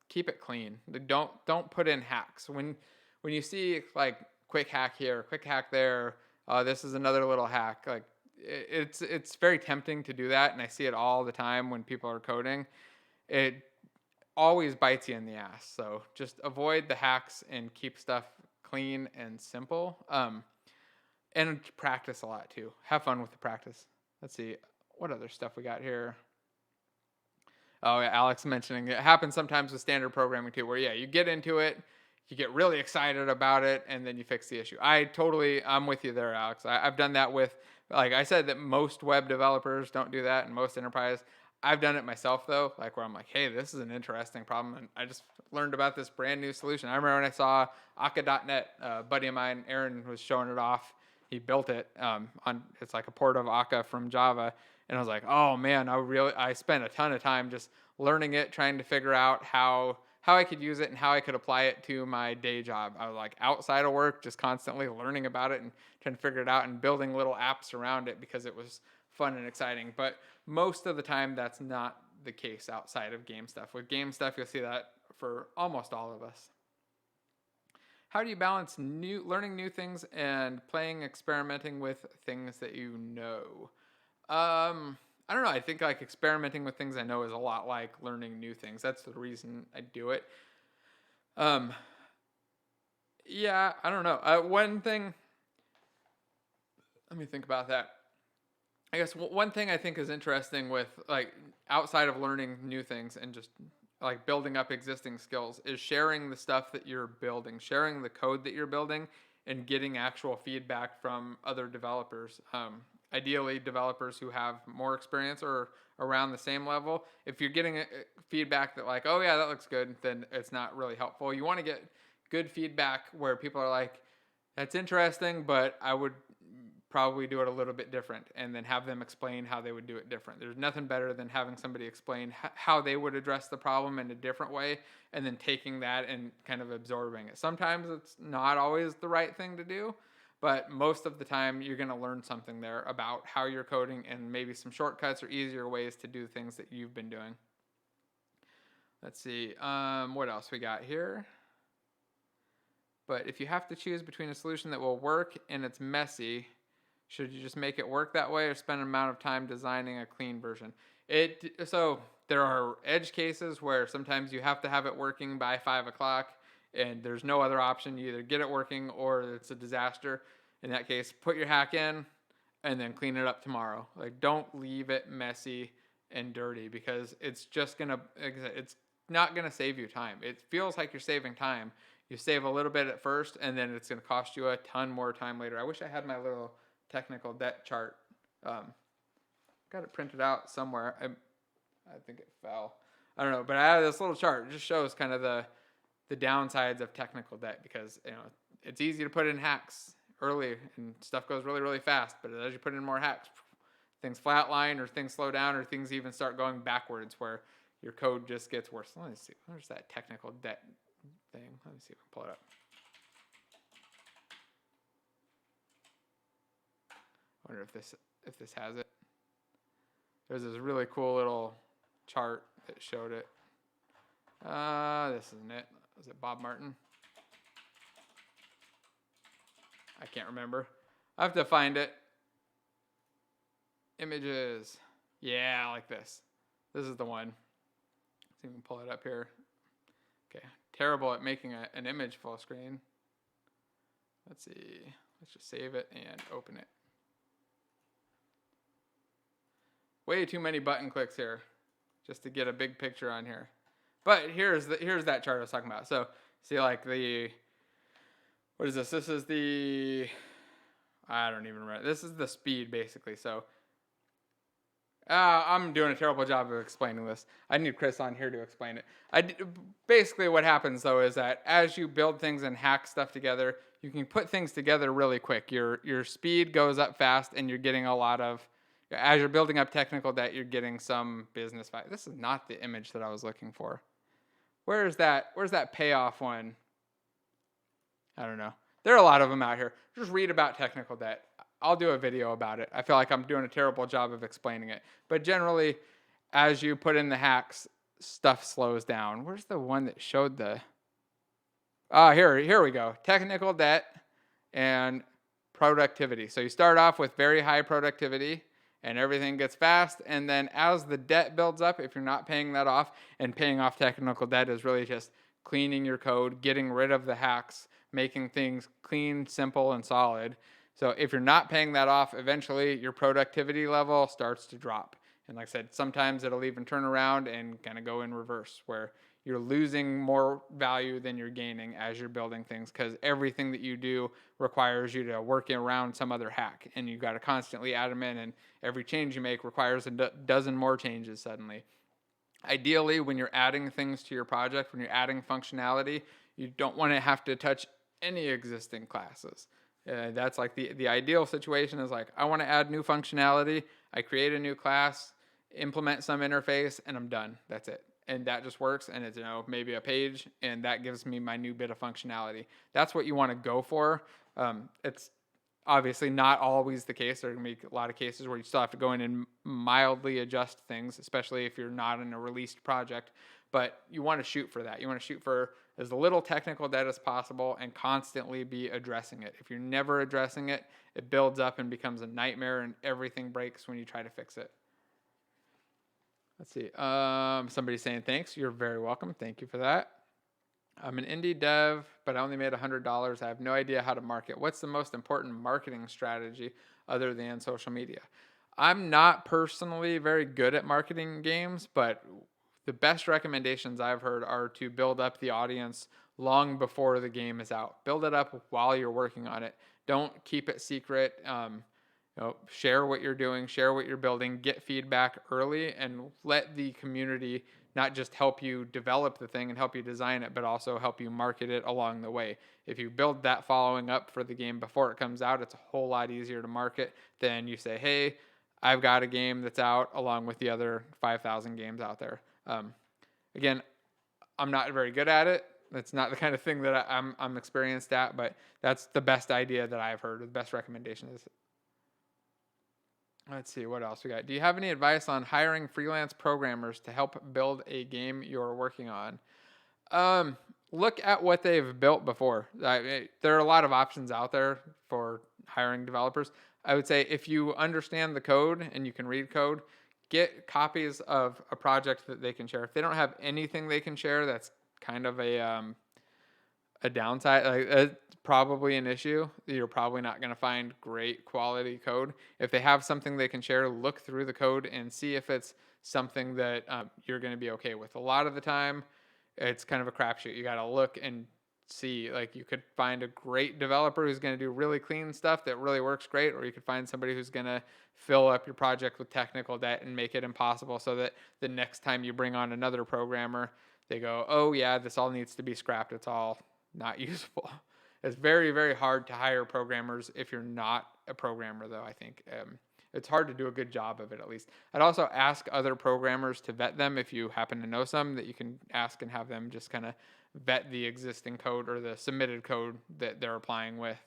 keep it clean. Don't put in hacks. When you see like quick hack here, quick hack there, this is another little hack. Like it's very tempting to do that, and I see it all the time when people are coding. It always bites you in the ass. So just avoid the hacks and keep stuff clean and simple. And practice a lot too. Have fun with the practice. Let's see what other stuff we got here. Oh yeah, Alex mentioning it happens sometimes with standard programming too, where you get into it, you get really excited about it, and then you fix the issue. I'm with you there, Alex. I've done that with, like I said, that most web developers don't do that, and most enterprise. I've done it myself though, like where I'm like, hey, this is an interesting problem, and I just learned about this brand new solution. I remember when I saw Akka.net, a buddy of mine, Aaron, was showing it off. He built it it's like a port of Akka from Java, and I was like, oh man, I spent a ton of time just learning it, trying to figure out how I could use it and how I could apply it to my day job. I was like outside of work, just constantly learning about it and trying to figure it out and building little apps around it because it was fun and exciting. But most of the time, that's not the case outside of game stuff. With game stuff, you'll see that for almost all of us. How do you balance learning new things and experimenting with things that you know? I don't know. I think like experimenting with things I know is a lot like learning new things. That's the reason I do it. Yeah, I don't know. One thing, let me think about that. I guess one thing I think is interesting with like outside of learning new things and just like building up existing skills is sharing the stuff that you're building, sharing the code that you're building, and getting actual feedback from other developers. Ideally, developers who have more experience or around the same level. If you're getting feedback that like, oh yeah, that looks good, then it's not really helpful. You want to get good feedback where people are like, that's interesting, but I would probably do it a little bit different, and then have them explain how they would do it different. There's nothing better than having somebody explain how they would address the problem in a different way, and then taking that and kind of absorbing it. Sometimes it's not always the right thing to do, but most of the time you're going to learn something there about how you're coding and maybe some shortcuts or easier ways to do things that you've been doing. Let's see, what else we got here? But if you have to choose between a solution that will work and it's messy, should you just make it work that way or spend an amount of time designing a clean version? So there are edge cases where sometimes you have to have it working by 5 o'clock and there's no other option. You either get it working or it's a disaster. In that case, put your hack in and then clean it up tomorrow. Like, don't leave it messy and dirty, because it's not gonna save you time. It feels like you're saving time. You save a little bit at first, and then it's gonna cost you a ton more time later. I wish I had my little technical debt chart. Got it printed out somewhere. I think it fell. I don't know, but I have this little chart. It just shows kind of the downsides of technical debt, because it's easy to put in hacks early and stuff goes really, really fast. But as you put in more hacks, things flatline or things slow down or things even start going backwards where your code just gets worse. Let me see. Where's that technical debt thing? Let me see if I can pull it up. I wonder if this has it. There's this really cool little chart that showed it. This isn't it. Was it Bob Martin? I can't remember. I have to find it. Images. Yeah, like this. This is the one. Let's see if we can pull it up here. Okay. Terrible at making an image full screen. Let's see. Let's just save it and open it. Way too many button clicks here just to get a big picture on here. But here's that chart I was talking about. So see, like what is this? This is I don't even remember. This is the speed basically. So I'm doing a terrible job of explaining this. I need Chris on here to explain it. Basically what happens though is that as you build things and hack stuff together, you can put things together really quick. Your speed goes up fast, and you're getting a lot of, as you're building up technical debt, you're getting some business value. This is not the image that I was looking for. Where's that payoff one? I don't know. There are a lot of them out here. Just read about technical debt. I'll do a video about it. I feel like I'm doing a terrible job of explaining it. But generally, as you put in the hacks, stuff slows down. Where's the one that showed the... here we go. Technical debt and productivity. So you start off with very high productivity, and everything gets fast, and then as the debt builds up, if you're not paying that off, and paying off technical debt is really just cleaning your code, getting rid of the hacks, making things clean, simple, and solid. So if you're not paying that off, eventually your productivity level starts to drop. And like I said, sometimes it'll even turn around and kind of go in reverse, where you're losing more value than you're gaining as you're building things, because everything that you do requires you to work around some other hack, and you've got to constantly add them in, and every change you make requires a dozen more changes suddenly. Ideally, when you're adding things to your project, when you're adding functionality, you don't want to have to touch any existing classes. That's like the ideal situation is like, I want to add new functionality. I create a new class, implement some interface, and I'm done. That's it. And that just works, and it's maybe a page, and that gives me my new bit of functionality. That's what you want to go for. It's obviously not always the case. There are going to be a lot of cases where you still have to go in and mildly adjust things, especially if you're not in a released project. But you want to shoot for that. You want to shoot for as little technical debt as possible and constantly be addressing it. If you're never addressing it, it builds up and becomes a nightmare, and everything breaks when you try to fix it. Let's see. Somebody's saying thanks. You're very welcome. Thank you for that. I'm an indie dev, but I only made $100. I have no idea how to market. What's the most important marketing strategy other than social media? I'm not personally very good at marketing games, but the best recommendations I've heard are to build up the audience long before the game is out. Build it up while you're working on it. Don't keep it secret. Share what you're doing, share what you're building, get feedback early, and let the community not just help you develop the thing and help you design it, but also help you market it along the way. If you build that following up for the game before it comes out, it's a whole lot easier to market than you say, hey, I've got a game that's out along with the other 5,000 games out there. Again, I'm not very good at it. That's not the kind of thing that I'm experienced at, but that's the best idea that I've heard. The best recommendation is. Let's see what else we got. Do you have any advice on hiring freelance programmers to help build a game you're working on? Look at what they've built before. There are a lot of options out there for hiring developers. I would say if you understand the code and you can read code, get copies of a project that they can share. If they don't have anything they can share, that's kind of a downside. Like, it's probably an issue. You're probably not going to find great quality code. If they have something they can share, look through the code and see if it's something that you're going to be okay with. A lot of the time, it's kind of a crapshoot. You got to look and see. Like, you could find a great developer who's going to do really clean stuff that really works great, or you could find somebody who's going to fill up your project with technical debt and make it impossible so that the next time you bring on another programmer, they go, oh yeah, this all needs to be scrapped. It's all not useful. It's very, very hard to hire programmers if you're not a programmer, though, I think. It's hard to do a good job of it, at least. I'd also ask other programmers to vet them if you happen to know some that you can ask and have them just kind of vet the existing code or the submitted code that they're applying with.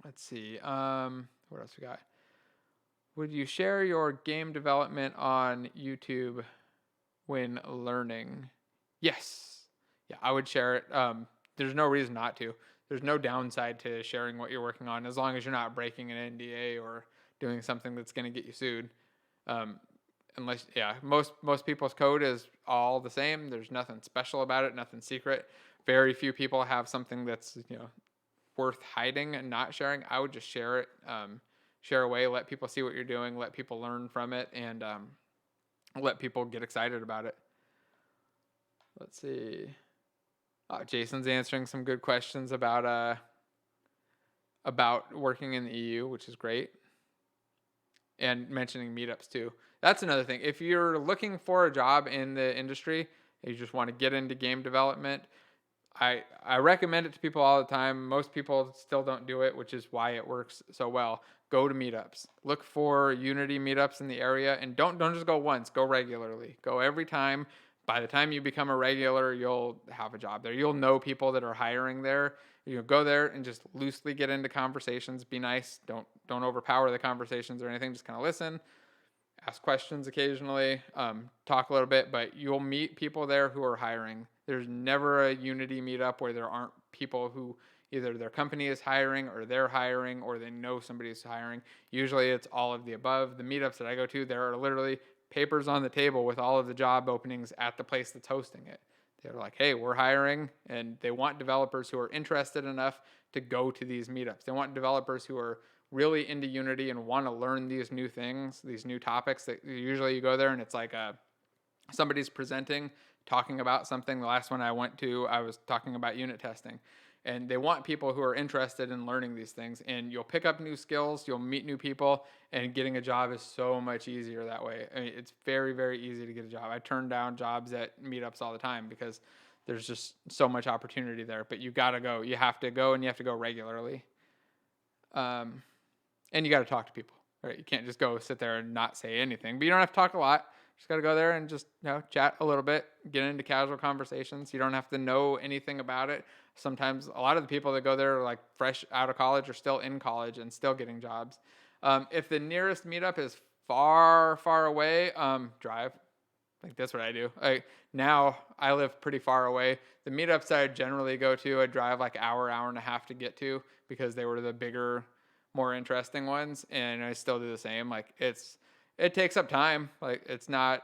Let's see. What else we got? Would you share your game development on YouTube when learning? Yes. Yeah, I would share it. There's no reason not to. There's no downside to sharing what you're working on as long as you're not breaking an NDA or doing something that's going to get you sued. Unless, yeah, most people's code is all the same. There's nothing special about it, nothing secret. Very few people have something that's, worth hiding and not sharing. I would just share it, share away, let people see what you're doing, let people learn from it, and let people get excited about it. Let's see. Jason's answering some good questions about working in the EU, which is great. And mentioning meetups too. That's another thing. If you're looking for a job in the industry, you just want to get into game development, I recommend it to people all the time. Most people still don't do it, which is why it works so well. Go to meetups. Look for Unity meetups in the area, and don't just go once. Go regularly. Go every time. By the time you become a regular, you'll have a job there. You'll know people that are hiring there. You go there and just loosely get into conversations. Be nice. Don't overpower the conversations or anything. Just kind of listen, ask questions occasionally, talk a little bit. But you'll meet people there who are hiring. There's never a Unity meetup where there aren't people who either their company is hiring or they're hiring or they know somebody's hiring. Usually it's all of the above. The meetups that I go to, there are literally papers on the table with all of the job openings at the place that's hosting it. They're like, hey, we're hiring, and they want developers who are interested enough to go to these meetups. They want developers who are really into Unity and want to learn these new things, these new topics. That usually you go there and it's like somebody's presenting, talking about something. The last one I went to, I was talking about unit testing. And they want people who are interested in learning these things. And you'll pick up new skills, you'll meet new people, and getting a job is so much easier that way. I mean, it's very, very easy to get a job. I turn down jobs at meetups all the time because there's just so much opportunity there. But you got to go. You have to go, and you have to go regularly. And you got to talk to people. Right? You can't just go sit there and not say anything. But you don't have to talk a lot. Just got to go there and just chat a little bit, get into casual conversations. You don't have to know anything about it. Sometimes a lot of the people that go there are like fresh out of college or still in college and still getting jobs. If the nearest meetup is far, far away, drive. Like that's what I do. Now I live pretty far away. The meetups I generally go to, I drive like hour and a half to get to because they were the bigger, more interesting ones. And I still do the same. Like it takes up time. Like it's not,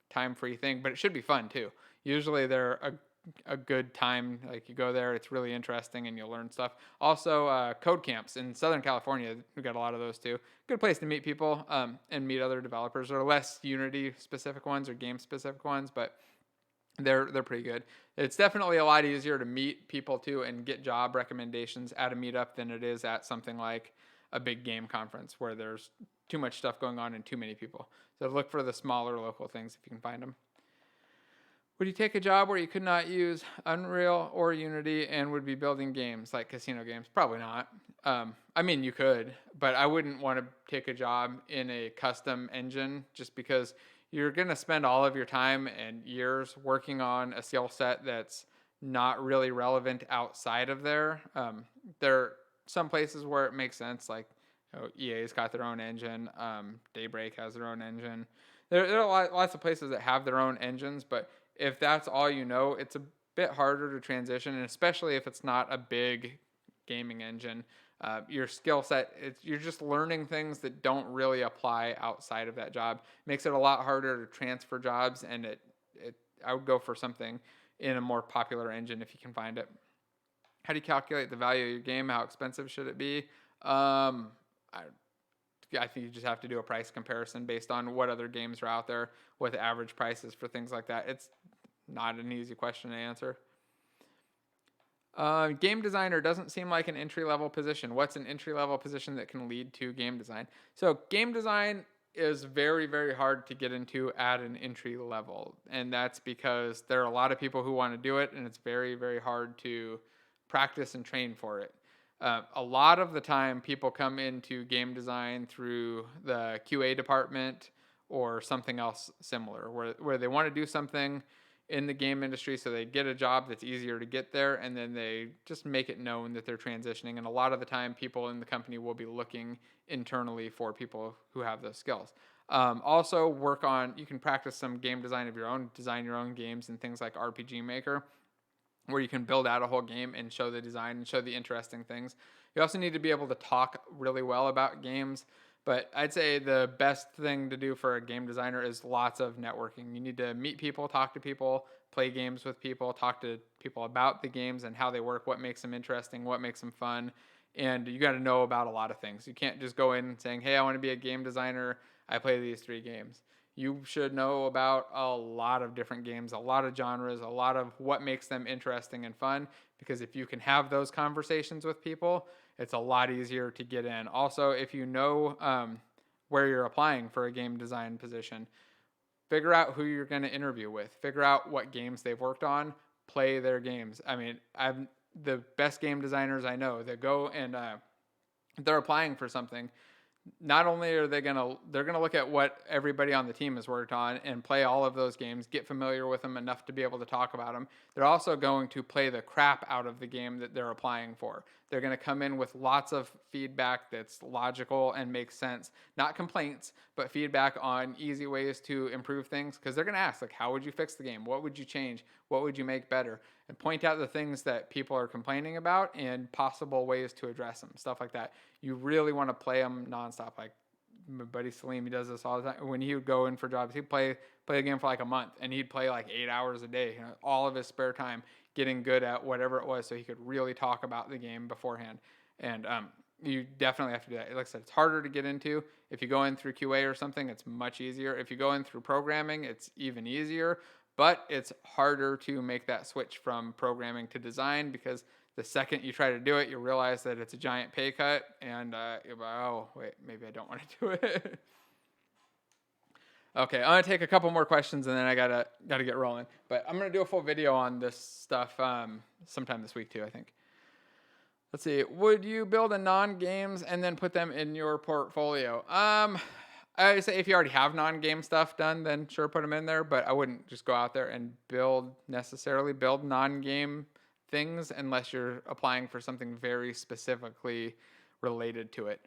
time-free thing, but it should be fun too. Usually they're a good time. Like you go there, it's really interesting and you'll learn stuff. Also, code camps in Southern California, we got a lot of those too. Good place to meet people and meet other developers. There are less Unity specific ones or game specific ones, but they're pretty good. It's definitely a lot easier to meet people too and get job recommendations at a meetup than it is at something like a big game conference where there's too much stuff going on and too many people. So look for the smaller local things if you can find them. Would you take a job where you could not use Unreal or Unity and would be building games like casino games? Probably not. I mean, you could, but I wouldn't want to take a job in a custom engine just because you're going to spend all of your time and years working on a skill set that's not really relevant outside of there. There are some places where it makes sense, like EA's got their own engine, Daybreak has their own engine. There are lots of places that have their own engines, but if that's all you know, it's a bit harder to transition, and especially if it's not a big gaming engine. Your skill set, you're just learning things that don't really apply outside of that job. It makes it a lot harder to transfer jobs, and I would go for something in a more popular engine if you can find it. How do you calculate the value of your game? How expensive should it be? I think you just have to do a price comparison based on what other games are out there, what the average price is for things like that. It's not an easy question to answer. Game designer doesn't seem like an entry-level position. What's an entry-level position that can lead to game design? So game design is very, very hard to get into at an entry level. And that's because there are a lot of people who want to do it, and it's very, very hard to practice and train for it. A lot of the time, people come into game design through the QA department or something else similar, where they want to do something in the game industry so they get a job that's easier to get there, and then they just make it known that they're transitioning. And a lot of the time, people in the company will be looking internally for people who have those skills. Also, you can practice some game design of your own, design your own games and things like RPG Maker, where you can build out a whole game and show the design and show the interesting things. You also need to be able to talk really well about games, but I'd say the best thing to do for a game designer is lots of networking. You need to meet people, talk to people, play games with people, talk to people about the games and how they work, what makes them interesting, what makes them fun, and you got to know about a lot of things. You can't just go in saying, hey, I want to be a game designer, I play these 3 games. You should know about a lot of different games, a lot of genres, a lot of what makes them interesting and fun, because if you can have those conversations with people, it's a lot easier to get in. Also, if you know where you're applying for a game design position, figure out who you're going to interview with, figure out what games they've worked on, play their games. I mean, I'm the best game designers I know that go and they're applying for something. Not only are they're gonna look at what everybody on the team has worked on and play all of those games, get familiar with them enough to be able to talk about them. They're also going to play the crap out of the game that they're applying for. They're going to come in with lots of feedback that's logical and makes sense. Not complaints, but feedback on easy ways to improve things, because they're going to ask, like, how would you fix the game? What would you change? What would you make better? And point out the things that people are complaining about and possible ways to address them, stuff like that. You really want to play them nonstop. Like my buddy Salim, he does this all the time. When he would go in for jobs, he'd play a game for like a month, and he'd play like 8 hours a day, all of his spare time, getting good at whatever it was, so he could really talk about the game beforehand. And you definitely have to do that. Like I said, it's harder to get into. If you go in through QA or something, it's much easier. If you go in through programming, it's even easier. But it's harder to make that switch from programming to design, because the second you try to do it, you realize that it's a giant pay cut, and you're like, oh, wait, maybe I don't want to do it. Okay, I'm gonna take a couple more questions, and then I gotta get rolling. But I'm gonna do a full video on this stuff sometime this week too, I think. Let's see. Would you build a non-games and then put them in your portfolio? I would say if you already have non-game stuff done, then sure, put them in there. But I wouldn't just go out there and necessarily build non-game things unless you're applying for something very specifically related to it.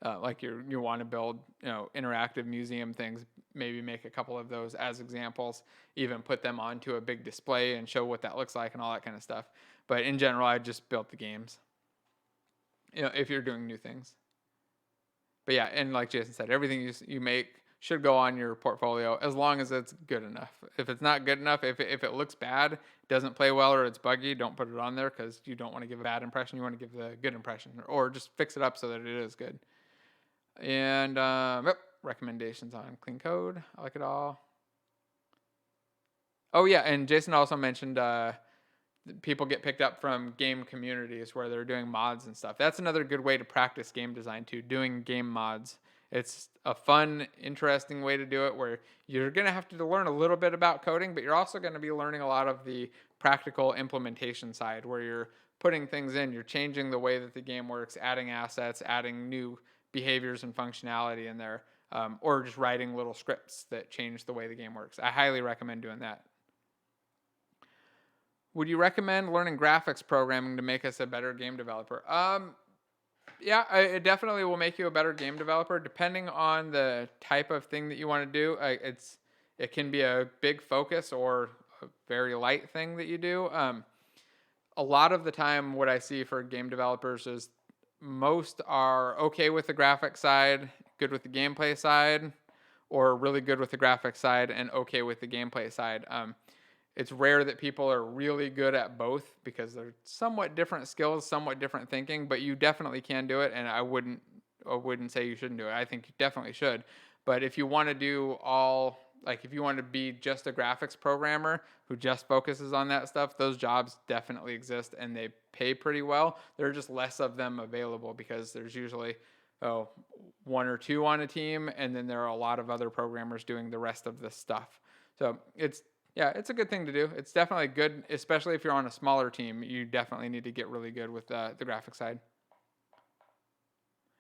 Like you want to build, interactive museum things. Maybe make a couple of those as examples. Even put them onto a big display and show what that looks like and all that kind of stuff. But in general, I just built the games. If you're doing new things. But yeah, and like Jason said, everything you make should go on your portfolio as long as it's good enough. If it's not good enough, if it looks bad, doesn't play well, or it's buggy, don't put it on there, because you don't want to give a bad impression. You want to give the good impression, or just fix it up so that it is good. And recommendations on clean code. I like it all. Oh yeah, and Jason also mentioned people get picked up from game communities where they're doing mods and stuff. That's another good way to practice game design too, doing game mods It's a fun, interesting way to do it where you're going to have to learn a little bit about coding, but you're also going to be learning a lot of the practical implementation side where you're putting things in, you're changing the way that the game works, adding assets, adding new behaviors and functionality in there, or just writing little scripts that change the way the game works. I highly recommend doing that. Would you recommend learning graphics programming to make us a better game developer? Yeah, it definitely will make you a better game developer, depending on the type of thing that you want to do. It can be a big focus or a very light thing that you do. A lot of the time, what I see for game developers is most are okay with the graphic side, good with the gameplay side, or really good with the graphic side and okay with the gameplay side. It's rare that people are really good at both because they're somewhat different skills, somewhat different thinking, but you definitely can do it, and I wouldn't say you shouldn't do it. I think you definitely should. But if you want to do all, like if you want to be just a graphics programmer who just focuses on that stuff, those jobs definitely exist and they pay pretty well. There are just less of them available because there's usually one or two on a team, and then there are a lot of other programmers doing the rest of the stuff. So it's a good thing to do. It's definitely good, especially if you're on a smaller team. You definitely need to get really good with the graphic side.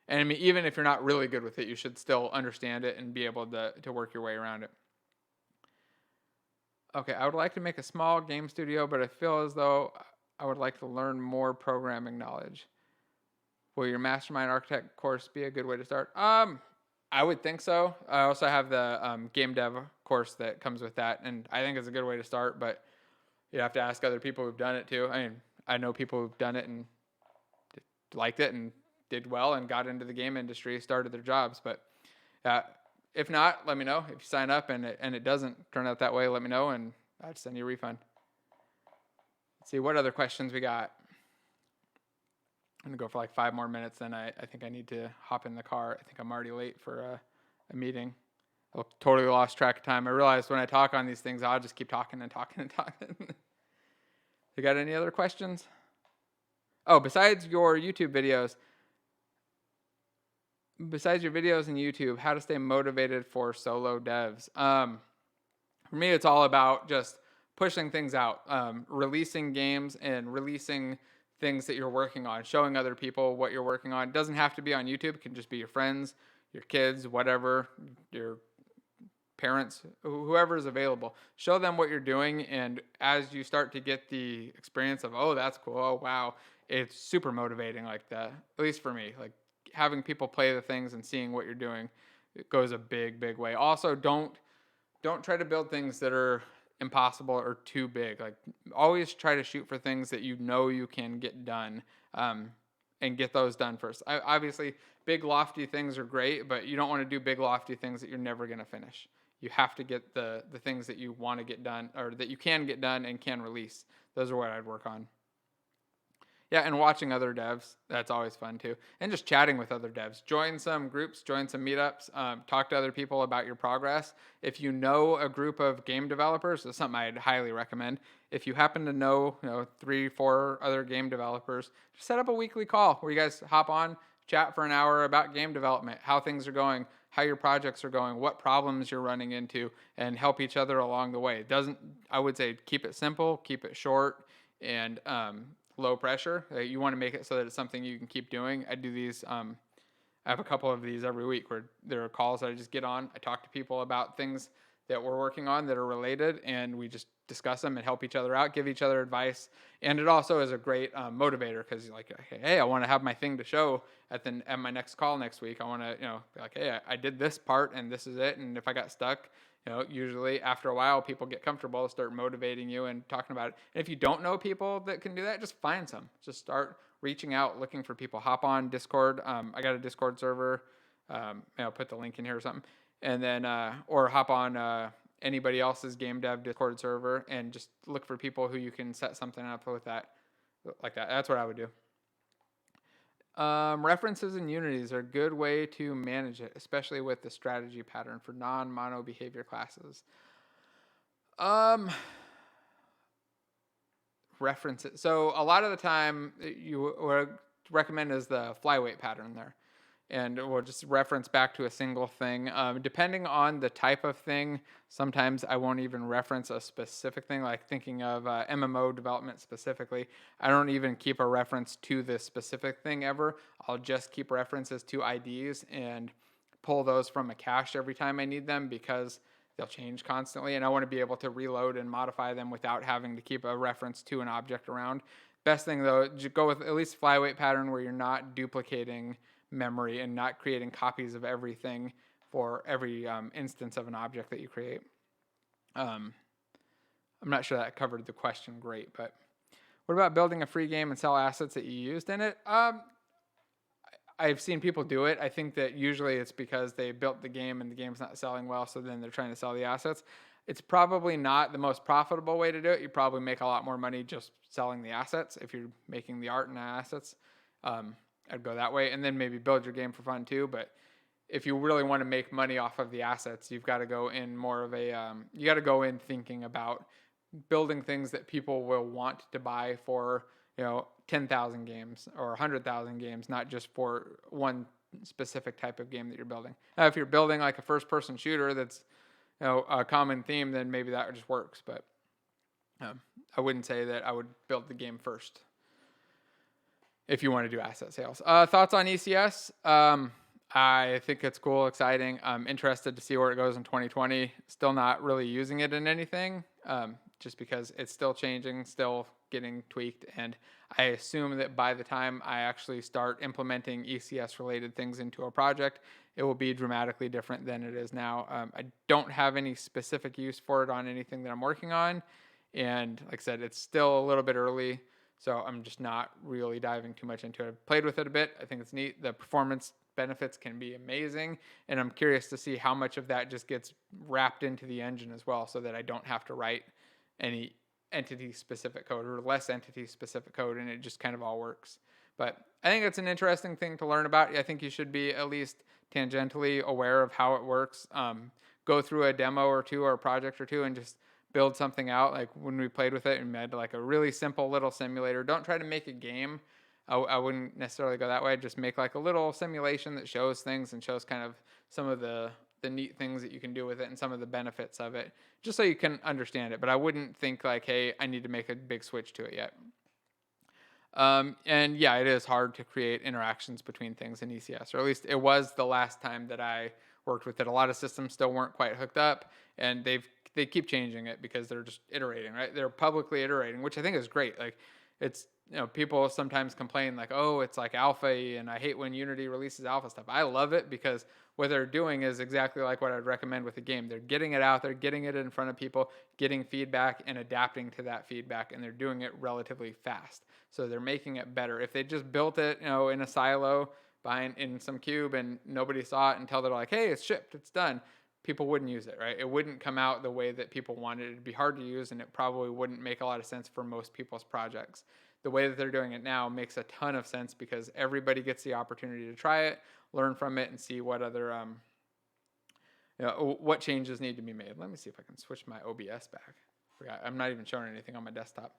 And I mean, even if you're not really good with it, you should still understand it and be able to work your way around it. Okay, I would like to make a small game studio, but I feel as though I would like to learn more programming knowledge. Will your Mastermind Architect course be a good way to start? I would think so. I also have the game dev course that comes with that, and I think it's a good way to start, but you have to ask other people who've done it too. I mean, I know people who've done it and liked it and did well and got into the game industry, started their jobs, but if not, let me know. If you sign up and it doesn't turn out that way, let me know, and I'd send you a refund. Let's see what other questions we got. I'm going to go for like 5 more minutes, then I think I need to hop in the car. I think I'm already late for a meeting. I totally lost track of time. I realized when I talk on these things, I'll just keep talking and talking and talking. You got any other questions? Oh, besides your videos in YouTube, how to stay motivated for solo devs? For me, it's all about just pushing things out, releasing games and releasing things that you're working on, showing other people what you're working on. It doesn't have to be on YouTube. It can just be your friends, your kids, whatever, your parents, whoever is available. Show them what you're doing, and as you start to get the experience of, oh, that's cool, oh, wow, it's super motivating like that, at least for me. Like having people play the things and seeing what you're doing, it goes a big, big way. Also, don't try to build things that are impossible or too big. Like always try to shoot for things that you know you can get done, and get those done first. Obviously, big lofty things are great, but you don't want to do big lofty things that you're never going to finish. You have to get the things that you want to get done or that you can get done and can release. Those are what I'd work on. Yeah, and watching other devs, that's always fun too. And just chatting with other devs. Join some groups, join some meetups, talk to other people about your progress. If you know a group of game developers, that's something I'd highly recommend. If you happen to know, 3, 4 other game developers, just set up a weekly call where you guys hop on, chat for an hour about game development, how things are going, how your projects are going, what problems you're running into, and help each other along the way. I would say keep it simple, keep it short, and low pressure. You want to make it so that it's something you can keep doing. I do these. I have a couple of these every week where there are calls that I just get on. I talk to people about things that we're working on that are related, and we just discuss them and help each other out, give each other advice. And it also is a great motivator because you're like, hey, I want to have my thing to show at my next call next week. I want to, be like, hey, I did this part and this is it. And if I got stuck, usually after a while, people get comfortable, start motivating you and talking about it. And if you don't know people that can do that, just find some. Just start reaching out, looking for people. Hop on Discord. I got a Discord server. Put the link in here or something. And then, or hop on anybody else's game dev Discord server and just look for people who you can set something up with that, like that. That's what I would do. References and unities are a good way to manage it, especially with the strategy pattern for non-mono behavior classes. References. So a lot of the time you would recommend is the flyweight pattern there. and we'll just reference back to a single thing. Depending on the type of thing, sometimes I won't even reference a specific thing, like thinking of MMO development specifically. I don't even keep a reference to this specific thing ever. I'll just keep references to IDs and pull those from a cache every time I need them because they'll change constantly, and I want to be able to reload and modify them without having to keep a reference to an object around. Best thing though, go with at least flyweight pattern where you're not duplicating memory and not creating copies of everything for every instance of an object that you create. I'm not sure that covered the question great, but what about building a free game and sell assets that you used in it? I've seen people do it. I think that usually it's because they built the game and the game's not selling well, so then they're trying to sell the assets. It's probably not the most profitable way to do it. You probably make a lot more money just selling the assets if you're making the art and the assets. I'd go that way, and then maybe build your game for fun too. But if you really want to make money off of the assets, you've got to go in more of a you got to go in thinking about building things that people will want to buy for 10,000 games or 100,000 games, not just for one specific type of game that you're building. Now, if you're building like a first-person shooter that's a common theme, then maybe that just works. But I wouldn't say that I would build the game first if you want to do asset sales. Thoughts on ECS? I think it's cool, exciting. I'm interested to see where it goes in 2020. Still not really using it in anything, just because it's still changing, still getting tweaked. And I assume that by the time I actually start implementing ECS-related things into a project, it will be dramatically different than it is now. I don't have any specific use for it on anything that I'm working on. And like I said, it's still a little bit early, so I'm just not really diving too much into it. I've played with it a bit. I think it's neat. The performance benefits can be amazing, and I'm curious to see how much of that just gets wrapped into the engine as well, so that I don't have to write any entity-specific code or less entity-specific code, and it just kind of all works. But I think it's an interesting thing to learn about. I think you should be at least tangentially aware of how it works. Go through a demo or two or a project or two and just build something out. Like when we played with it and made like a really simple little simulator. Don't try to make a game. I wouldn't necessarily go that way. Just make like a little simulation that shows things and shows kind of some of the neat things that you can do with it and some of the benefits of it, just so you can understand it. But I wouldn't think like, hey, I need to make a big switch to it yet. And yeah, it is hard to create interactions between things in ECS, or at least it was the last time that I worked with it. A lot of systems still weren't quite hooked up, and they keep changing it because they're just iterating, right? They're publicly iterating, which I think is great. Like it's, people sometimes complain like, oh, it's like alpha, and I hate when Unity releases alpha stuff. I love it because what they're doing is exactly like what I'd recommend with a game. They're getting it out there, getting it in front of people, getting feedback and adapting to that feedback, and they're doing it relatively fast. So they're making it better. If they just built it, in a silo in some cube and nobody saw it until they're like, hey, it's shipped, it's done, people wouldn't use it, right? It wouldn't come out the way that people wanted it. It'd be hard to use, and it probably wouldn't make a lot of sense for most people's projects. The way that they're doing it now makes a ton of sense because everybody gets the opportunity to try it, learn from it, and see what other what changes need to be made. Let me see if I can switch my OBS back. Forgot, I'm not even showing anything on my desktop.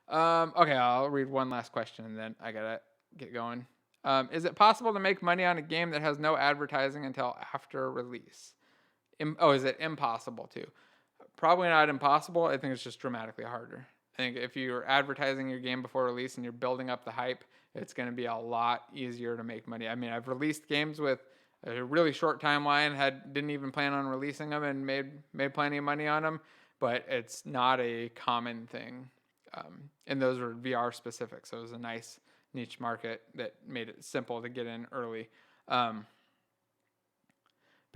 Okay, I'll read one last question and then I gotta get going. Is it possible to make money on a game that has no advertising until after release? Is it impossible to? Probably not impossible. I think it's just dramatically harder. I think if you're advertising your game before release and you're building up the hype, it's going to be a lot easier to make money. I mean, I've released games with a really short timeline, didn't even plan on releasing them, and made plenty of money on them, but it's not a common thing. And those were VR specific, so it was a nice niche market that made it simple to get in early. But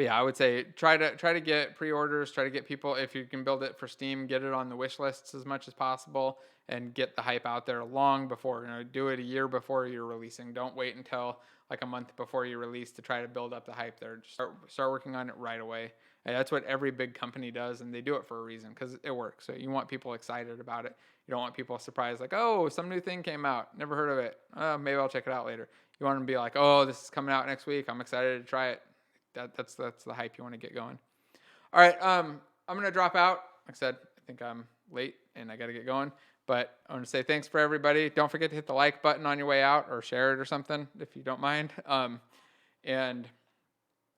yeah, I would say try to get pre-orders, try to get people, if you can build it for Steam, get it on the wish lists as much as possible and get the hype out there long before, do it a year before you're releasing. Don't wait until like a month before you release to try to build up the hype there. Just start working on it right away. And that's what every big company does, and they do it for a reason because it works. So you want people excited about it. You don't want people surprised like, oh, some new thing came out. Never heard of it. Maybe I'll check it out later. You want them to be like, oh, this is coming out next week. I'm excited to try it. That's the hype you want to get going. All right, I'm going to drop out. Like I said, I think I'm late and I got to get going. But I want to say thanks for everybody. Don't forget to hit the like button on your way out or share it or something if you don't mind. And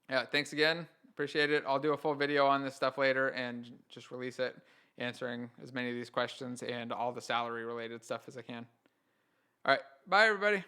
yeah, thanks again. Appreciate it. I'll do a full video on this stuff later and just release it, answering as many of these questions and all the salary related stuff as I can. All right. Bye, everybody.